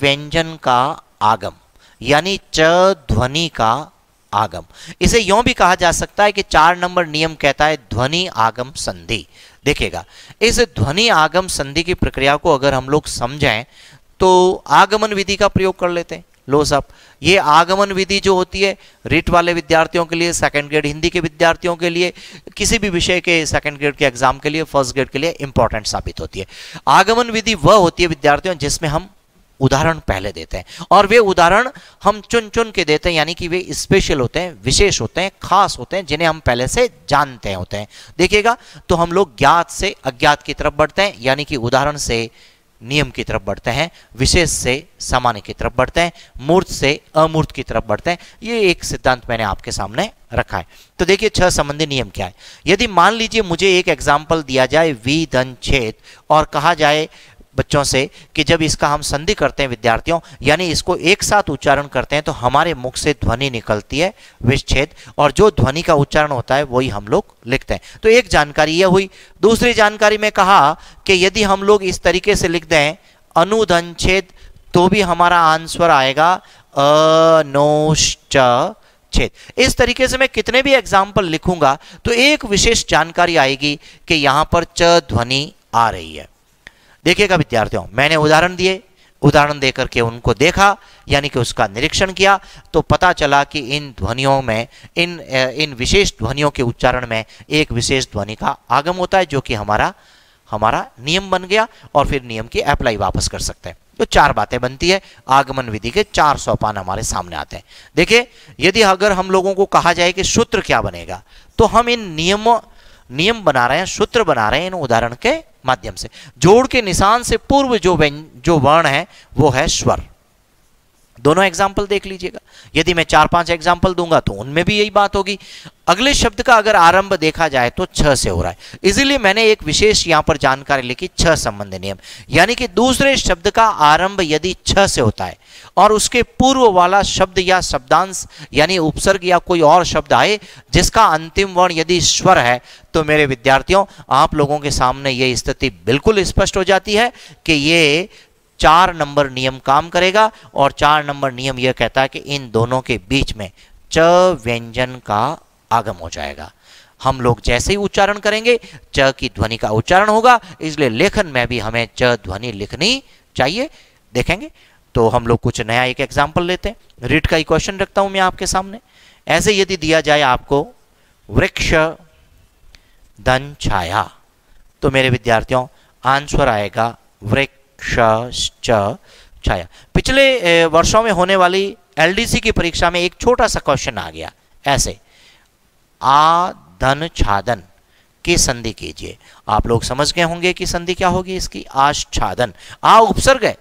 व्यंजन का आगम यानी च ध्वनि का आगम। इसे यूं भी कहा जा सकता है कि 4 नंबर नियम कहता है ध्वनि आगम संधि। देखिएगा, इस ध्वनि आगम संधि की प्रक्रिया को अगर हम लोग समझें तो आगमन विधि का प्रयोग कर लेते हैं। लो साहब, ये आगमन विधि जो होती है रीट वाले विद्यार्थियों के लिए, सेकंड ग्रेड हिंदी के विद्यार्थियों के लिए, किसी भी विषय के सेकंड ग्रेड के एग्जाम के लिए, फर्स्ट ग्रेड के लिए इंपॉर्टेंट साबित होती है। आगमन विधि वह होती है विद्यार्थियों जिसमें हम उदाहरण पहले देते हैं और वे उदाहरण हम चुन चुन के देते हैं, यानी कि वे स्पेशल होते हैं, विशेष होते हैं, खास होते हैं, जिन्हें हम पहले से जानते होते हैं। देखिएगा, तो हम लोग ज्ञात से अज्ञात की तरफ बढ़ते हैं, यानी कि उदाहरण से नियम की तरफ बढ़ते हैं, विशेष से सामान्य की तरफ बढ़ते हैं, मूर्त से अमूर्त की तरफ बढ़ते हैं। ये एक सिद्धांत मैंने आपके सामने रखा है। तो देखिए 6 संबंधी नियम क्या है। यदि मान लीजिए मुझे एक एग्जाम्पल दिया जाए वी धन छेद और कहा जाए बच्चों से कि जब इसका हम संधि करते हैं विद्यार्थियों, यानी इसको एक साथ उच्चारण करते हैं तो हमारे मुख से ध्वनि निकलती है विच्छेद, और जो ध्वनि का उच्चारण होता है वही हम लोग लिखते हैं। तो एक जानकारी यह हुई। दूसरी जानकारी में कहा कि यदि हम लोग इस तरीके से लिख दें अनुधन छेद, तो भी हमारा आंसर आएगा अनोश्च छेद। इस तरीके से मैं कितने भी एग्जाम्पल लिखूंगा तो एक विशेष जानकारी आएगी कि यहां पर च ध्वनि आ रही है। देखिएगा विद्यार्थियों, मैंने उदाहरण दिए, उदाहरण देकर के उनको देखा, यानी कि उसका निरीक्षण किया, तो पता चला कि इन ध्वनियों में, इन विशेष ध्वनियों के उच्चारण में एक विशेष ध्वनि का आगम होता है, जो कि हमारा नियम बन गया। और फिर नियम की अप्लाई वापस कर सकते हैं। तो 4 बातें बनती है। आगमन विधि के 4 सोपान हमारे सामने आते हैं। देखिए, यदि अगर हम लोगों को कहा जाए कि सूत्र क्या बनेगा, तो हम इन नियम बना रहे हैं, सूत्र बना रहे हैं इन उदाहरण के माध्यम से। जोड़ के निशान से पूर्व जो वर्ण है वो है स्वर। दोनों एग्जाम्पल देख लीजिएगा। यदि मैं 4-5 एग्जाम्पल दूंगा तो उनमें भी यही बात होगी। अगले शब्द का अगर आरंभ देखा जाए तो 6 से हो रहा है, इसीलिए मैंने एक विशेष यहां पर जानकारी लिखी 6 संबंधी नियम। यानी कि दूसरे शब्द का आरंभ यदि 6 से होता है और उसके पूर्व वाला शब्द या शब्दांश यानी उपसर्ग या कोई और शब्द आए जिसका अंतिम वर्ण यदि स्वर है, तो मेरे विद्यार्थियों आप लोगों के सामने यह स्थिति बिल्कुल स्पष्ट हो जाती है कि ये 4 नंबर नियम काम करेगा। और 4 नंबर नियम यह कहता है कि इन दोनों के बीच में च व्यंजन का आगम हो जाएगा। हम लोग जैसे ही उच्चारण करेंगे च की ध्वनि का उच्चारण होगा, इसलिए लेखन में भी हमें च ध्वनि लिखनी चाहिए। देखेंगे तो हम लोग कुछ नया एक एग्जाम्पल लेते हैं। रीड का ही क्वेश्चन रखता हूं मैं आपके सामने। ऐसे यदि दिया जाए आपको वृक्ष धन छाया, तो मेरे विद्यार्थियों आंसर आएगा वृक्ष छाया। पिछले वर्षों में होने वाली एलडीसी की परीक्षा में एक छोटा सा क्वेश्चन आ गया ऐसे, आ धन छादन की संधि कीजिए। आप लोग समझ गए होंगे कि संधि क्या होगी इसकी, आच्छादन। आ उपसर्ग है,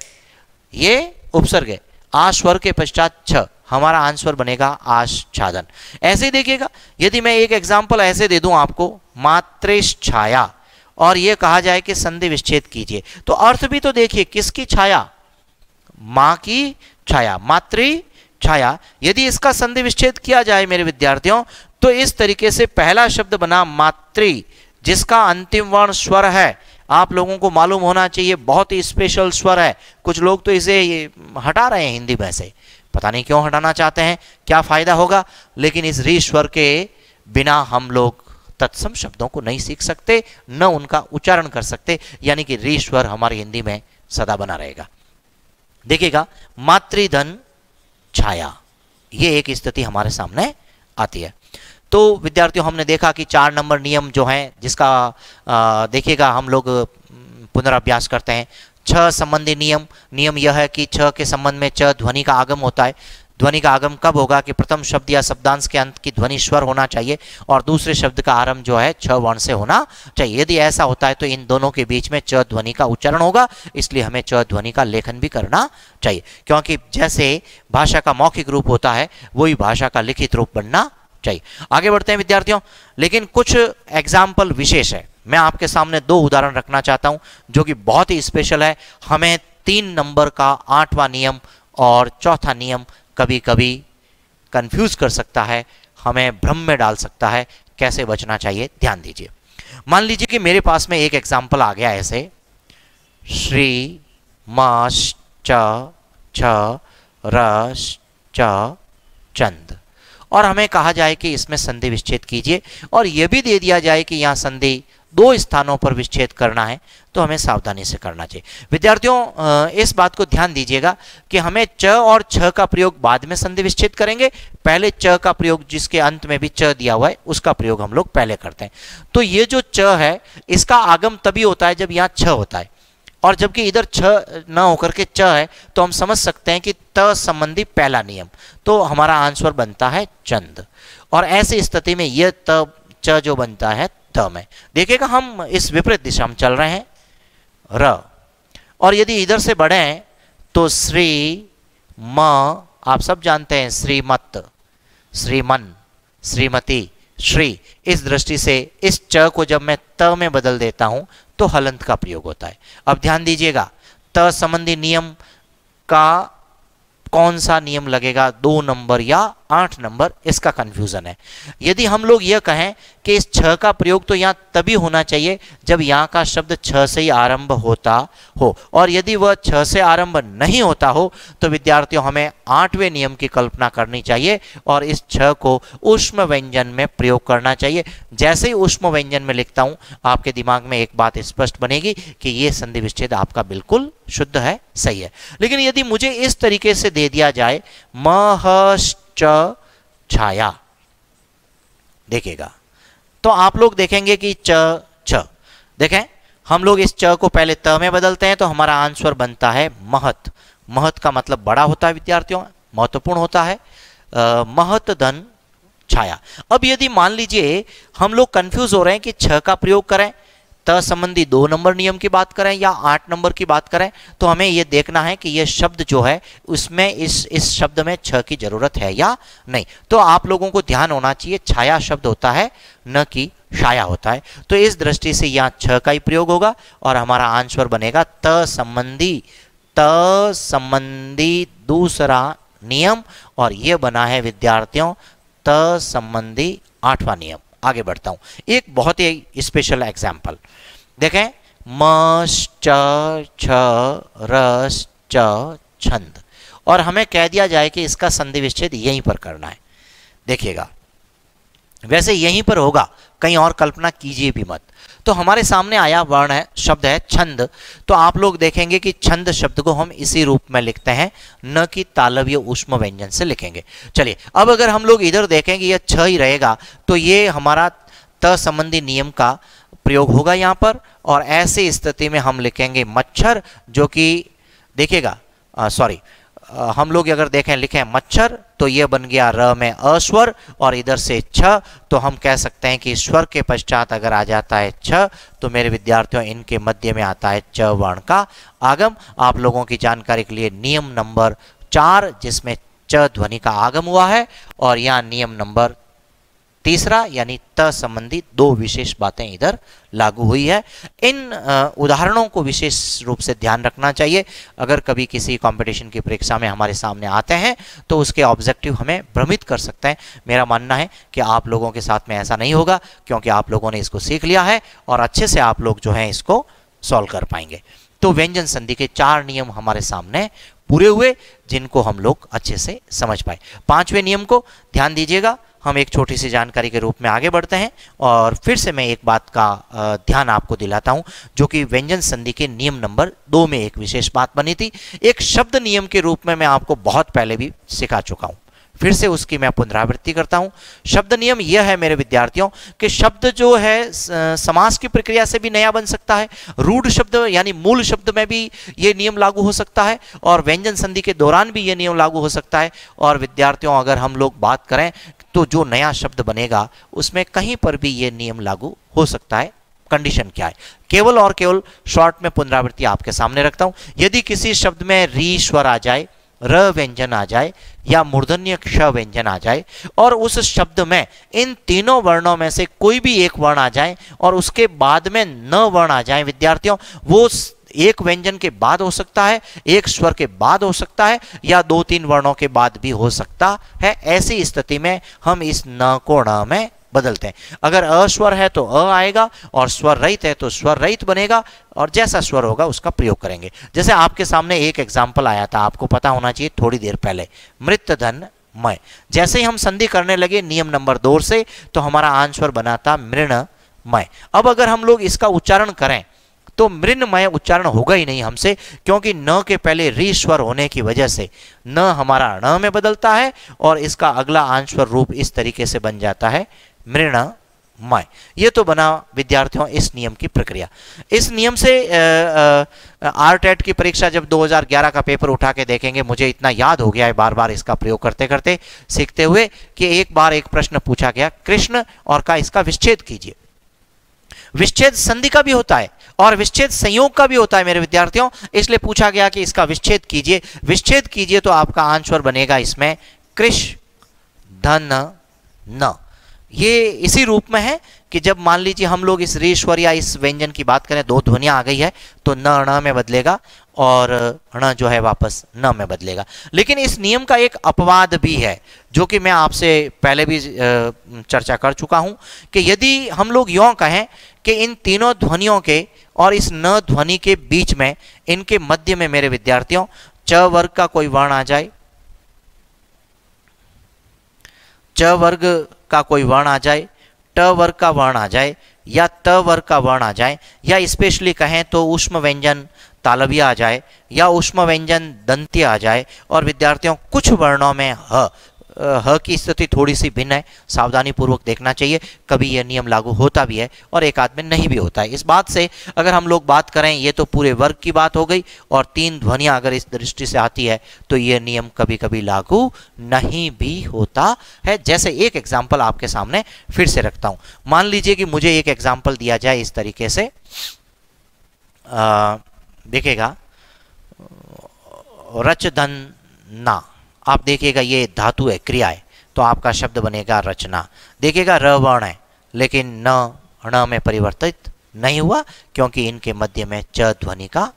ये उपसर्ग है, आ स्वर के पश्चात छ, हमारा आंसर बनेगा आच्छादन। ऐसे ही देखिएगा, यदि मैं एक एग्जाम्पल ऐसे दे दूं आपको मात्रेश छाया और यह कहा जाए कि संधि विच्छेद कीजिए, तो अर्थ भी तो देखिए किसकी छाया, मां की छाया, मातृ छाया। यदि इसका संधि विच्छेद किया जाए मेरे विद्यार्थियों, तो इस तरीके से पहला शब्द बना मातृ, जिसका अंतिम वर्ण स्वर है। आप लोगों को मालूम होना चाहिए बहुत ही स्पेशल स्वर है। कुछ लोग तो इसे हटा रहे हैं हिंदी में से, पता नहीं क्यों हटाना चाहते हैं, क्या फायदा होगा। लेकिन इस री स्वर के बिना हम लोग तत्सम शब्दों को नहीं सीख सकते, न उनका उच्चारण कर सकते, यानी कि री स्वर हमारी हिंदी में सदा बना रहेगा। देखिएगा, मातृधन छाया, ये एक स्थिति हमारे सामने आती है। तो विद्यार्थियों हमने देखा कि 4 नंबर नियम जो है, जिसका देखिएगा हम लोग पुनराभ्यास करते हैं। 6 संबंधी नियम यह है कि 6 के संबंध में च ध्वनि का आगम होता है। ध्वनि का आगम कब होगा कि प्रथम शब्द या शब्दांश के अंत की ध्वनि स्वर होना चाहिए और दूसरे शब्द का आरंभ जो है छ वर्ण से होना चाहिए। यदि ऐसा होता है तो इन दोनों के बीच में च ध्वनि का उच्चारण होगा, इसलिए हमें च ध्वनि का लेखन भी करना चाहिए, क्योंकि जैसे भाषा का मौखिक रूप होता है वही भाषा का लिखित रूप बनना चाहिए। आगे बढ़ते हैं विद्यार्थियों, लेकिन कुछ एग्जाम्पल विशेष है। मैं आपके सामने दो उदाहरण रखना चाहता हूं जो कि बहुत ही स्पेशल है। हमें 3 नंबर का 8वां नियम और चौथा नियम कभी कभी कंफ्यूज कर सकता है, हमें भ्रम में डाल सकता है। कैसे बचना चाहिए, ध्यान दीजिए। मान लीजिए कि मेरे पास में एक एग्जाम्पल आ गया ऐसे, श्री मास च छ रस च चंद, और हमें कहा जाए कि इसमें संधि विच्छेद कीजिए, और यह भी दे दिया जाए कि यहाँ संधि 2 स्थानों पर विच्छेद करना है, तो हमें सावधानी से करना चाहिए। विद्यार्थियों इस बात को ध्यान दीजिएगा कि हमें च और छ का प्रयोग बाद में संधि विच्छेद करेंगे, पहले च का प्रयोग जिसके अंत में भी च दिया हुआ है उसका प्रयोग हम लोग पहले करते हैं। तो ये जो च है इसका आगम तभी होता है जब यहाँ छ होता है, और जबकि इधर छ न होकर के च है, तो हम समझ सकते हैं कि त संबंधी पहला नियम, तो हमारा आंसर बनता है चंद। और ऐसी स्थिति में यह त च जो बनता है त में। देखिएगा हम इस विपरीत दिशा में चल रहे हैं, र, और यदि इधर से बढ़े तो श्री म, आप सब जानते हैं श्रीमत, श्रीमन, श्रीमती, श्री। इस दृष्टि से इस च को जब मैं त में बदल देता हूं तो हलंत का प्रयोग होता है। अब ध्यान दीजिएगा, त संबंधी नियम का कौन सा नियम लगेगा, 2 नंबर या 8 नंबर, इसका कंफ्यूजन है। यदि हम लोग यह कहें कि इस छ का प्रयोग तो यहाँ तभी होना चाहिए जब यहाँ का शब्द छ से ही आरंभ होता हो, और यदि वह छ से आरंभ नहीं होता हो तो विद्यार्थियों हमें 8वें नियम की कल्पना करनी चाहिए और इस छ को ऊष्म व्यंजन में प्रयोग करना चाहिए। जैसे ही ऊष्म व्यंजन में लिखता हूँ आपके दिमाग में एक बात स्पष्ट बनेगी कि ये संधि विच्छेद आपका बिल्कुल शुद्ध है, सही है। लेकिन यदि मुझे इस तरीके से दे दिया जाए महश्च छाया, देखिएगा तो आप लोग देखेंगे कि च छ, देखें हम लोग इस च को पहले त में बदलते हैं तो हमारा आंसर बनता है महत। महत का मतलब बड़ा होता है विद्यार्थियों, महत्वपूर्ण होता है। महत धन छाया। अब यदि मान लीजिए हम लोग कंफ्यूज हो रहे हैं कि छ का प्रयोग करें, त संबंधी 2 नंबर नियम की बात करें या 8 नंबर की बात करें, तो हमें यह देखना है कि यह शब्द जो है उसमें इस शब्द में छ की जरूरत है या नहीं। तो आप लोगों को ध्यान होना चाहिए, छाया शब्द होता है न कि छाया होता है। तो इस दृष्टि से यहाँ छ का ही प्रयोग होगा और हमारा आंसर बनेगा त संबंधी दूसरा नियम, और यह बना है विद्यार्थियों त संबंधी 8वां नियम। आगे बढ़ता हूं, एक बहुत ही स्पेशल एग्जाम्पल देखें, मस च छ रस च छंद, और हमें कह दिया जाए कि इसका संधि विच्छेद यहीं पर करना है। देखिएगा वैसे यहीं पर होगा, कहीं और कल्पना कीजिए भी मत। तो हमारे सामने आया वर्ण है, शब्द है छंद। तो आप लोग देखेंगे कि छंद शब्द को हम इसी रूप में लिखते हैं, न कि तालव्य ऊष्म व्यंजन से लिखेंगे। चलिए अब अगर हम लोग इधर देखेंगे यह छ ही रहेगा तो ये हमारा त संबंधी नियम का प्रयोग होगा यहाँ पर, और ऐसी स्थिति में हम लिखेंगे मच्छर, जो कि देखिएगा सॉरी हम लोग अगर देखें लिखें मच्छर तो ये बन गया र में अस्वर, और इधर से छ, तो हम कह सकते हैं कि स्वर के पश्चात अगर आ जाता है छ तो मेरे विद्यार्थियों इनके मध्य में आता है च वर्ण का आगम। आप लोगों की जानकारी के लिए नियम नंबर 4 जिसमें च ध्वनि का आगम हुआ है, और यहाँ नियम नंबर 3 यानी त संबंधी 2 विशेष बातें इधर लागू हुई है। इन उदाहरणों को विशेष रूप से ध्यान रखना चाहिए। अगर कभी किसी कंपटीशन की परीक्षा में हमारे सामने आते हैं तो उसके ऑब्जेक्टिव हमें भ्रमित कर सकते हैं। मेरा मानना है कि आप लोगों के साथ में ऐसा नहीं होगा, क्योंकि आप लोगों ने इसको सीख लिया है और अच्छे से आप लोग जो है इसको सॉल्व कर पाएंगे। तो व्यंजन संधि के 4 नियम हमारे सामने पूरे हुए, जिनको हम लोग अच्छे से समझ पाए। 5वें नियम को ध्यान दीजिएगा, हम एक छोटी सी जानकारी के रूप में आगे बढ़ते हैं, और फिर से मैं एक बात का ध्यान आपको दिलाता हूं, जो कि व्यंजन संधि के नियम नंबर 2 में एक विशेष बात बनी थी। एक शब्द नियम के रूप में मैं आपको बहुत पहले भी सिखा चुका हूं, फिर से उसकी मैं पुनरावृत्ति करता हूं। शब्द नियम यह है मेरे विद्यार्थियों कि शब्द जो है समास की प्रक्रिया से भी नया बन सकता है, रूढ़ शब्द यानी मूल शब्द में भी ये नियम लागू हो सकता है, और व्यंजन संधि के दौरान भी ये नियम लागू हो सकता है। और विद्यार्थियों अगर हम लोग बात करें तो जो नया शब्द बनेगा उसमें कहीं पर भी ये नियम लागू हो सकता है। कंडीशन क्या है, केवल और केवल शॉर्ट में पुनरावृत्ति आपके सामने रखता हूं। यदि किसी शब्द में री स्वर आ जाए, र व्यंजन आ जाए या मूर्धन्य क्ष व्यंजन आ जाए और उस शब्द में इन तीनों वर्णों में से कोई भी एक वर्ण आ जाए और उसके बाद में न वर्ण आ जाए विद्यार्थियों, वो एक व्यंजन के बाद हो सकता है, एक स्वर के बाद हो सकता है या 2-3 वर्णों के बाद भी हो सकता है। ऐसी स्थिति में हम इस न को ण में बदलते हैं। अगर अस्वर है तो अ आएगा और स्वर रहित है तो स्वर रहित बनेगा, और जैसा स्वर होगा उसका प्रयोग करेंगे। जैसे आपके सामने एक एग्जाम्पल आया था, आपको पता होना चाहिए थोड़ी देर पहले, मृत धन मय। जैसे ही हम संधि करने लगे नियम नंबर 2 से तो हमारा आंसर बना था मृणमय। अब अगर हम लोग इसका उच्चारण करें तो मृणमय उच्चारण होगा ही नहीं हमसे, क्योंकि न के पहले री स्वर होने की वजह से न हमारा ण में बदलता है और इसका अगला आंसर रूप इस तरीके से बन जाता है मृणमय। ये तो बना विद्यार्थियों इस नियम की प्रक्रिया। इस नियम से आरटेट की परीक्षा जब 2011 का पेपर उठा के देखेंगे, मुझे इतना याद हो गया है बार बार इसका प्रयोग करते करते सीखते हुए कि एक बार एक प्रश्न पूछा गया, कृष्ण और का इसका विच्छेद कीजिए। विच्छेद संधि का भी होता है और विच्छेद संयोग का भी होता है मेरे विद्यार्थियों, इसलिए पूछा गया कि इसका विच्छेद कीजिए। विच्छेद कीजिए तो आपका आंसर बनेगा इसमें कृष धन न। ये इसी रूप में है कि जब मान लीजिए हम लोग इस रे स्वर या इस व्यंजन की बात करें, 2 ध्वनियां आ गई है तो न ण में बदलेगा और ण जो है वापस न में बदलेगा। लेकिन इस नियम का एक अपवाद भी है जो कि मैं आपसे पहले भी चर्चा कर चुका हूं कि यदि हम लोग यों कहें कि इन तीनों ध्वनियों के और इस न ध्वनि के बीच में, इनके मध्य में मेरे विद्यार्थियों च वर्ग का कोई वर्ण आ जाए, च वर्ग का कोई वर्ण आ जाए, ट वर्ग का वर्ण आ जाए या त वर्ग का वर्ण आ जाए, या स्पेशली कहें तो ऊष्म व्यंजन तालव्य आ जाए या ऊष्म व्यंजन दंत्य आ जाए, और विद्यार्थियों कुछ वर्णों में ह की स्थिति थोड़ी सी भिन्न है, सावधानी पूर्वक देखना चाहिए। कभी यह नियम लागू होता भी है और एक आध में नहीं भी होता है। इस बात से अगर हम लोग बात करें, ये तो पूरे वर्ग की बात हो गई, और 3 ध्वनियां अगर इस दृष्टि से आती है तो यह नियम कभी कभी लागू नहीं भी होता है। जैसे एक एग्जाम्पल आपके सामने फिर से रखता हूं। मान लीजिए कि मुझे एक एग्जाम्पल दिया जाए इस तरीके से, देखिएगा रच धन ना, आप देखिएगा ये धातु है, क्रिया है, तो आपका शब्द बनेगा रचना। देखिएगा र वर्ण है लेकिन न ण में परिवर्तित नहीं हुआ, क्योंकि इनके मध्य में च ध्वनि का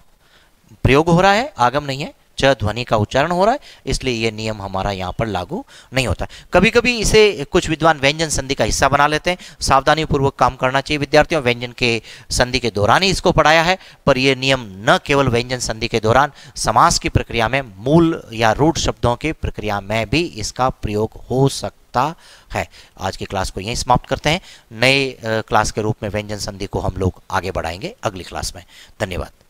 प्रयोग हो रहा है, आगम नहीं है, च ध्वनि का उच्चारण हो रहा है, इसलिए यह नियम हमारा यहाँ पर लागू नहीं होता। कभी कभी इसे कुछ विद्वान व्यंजन संधि का हिस्सा बना लेते हैं। सावधानी पूर्वक काम करना चाहिए विद्यार्थियों। व्यंजन के संधि के दौरान ही इसको पढ़ाया है, पर यह नियम न केवल व्यंजन संधि के दौरान, समास की प्रक्रिया में, मूल या रूढ़ शब्दों की प्रक्रिया में भी इसका प्रयोग हो सकता है। आज की क्लास को यहीं समाप्त करते हैं। नए क्लास के रूप में व्यंजन संधि को हम लोग आगे बढ़ाएंगे अगली क्लास में। धन्यवाद।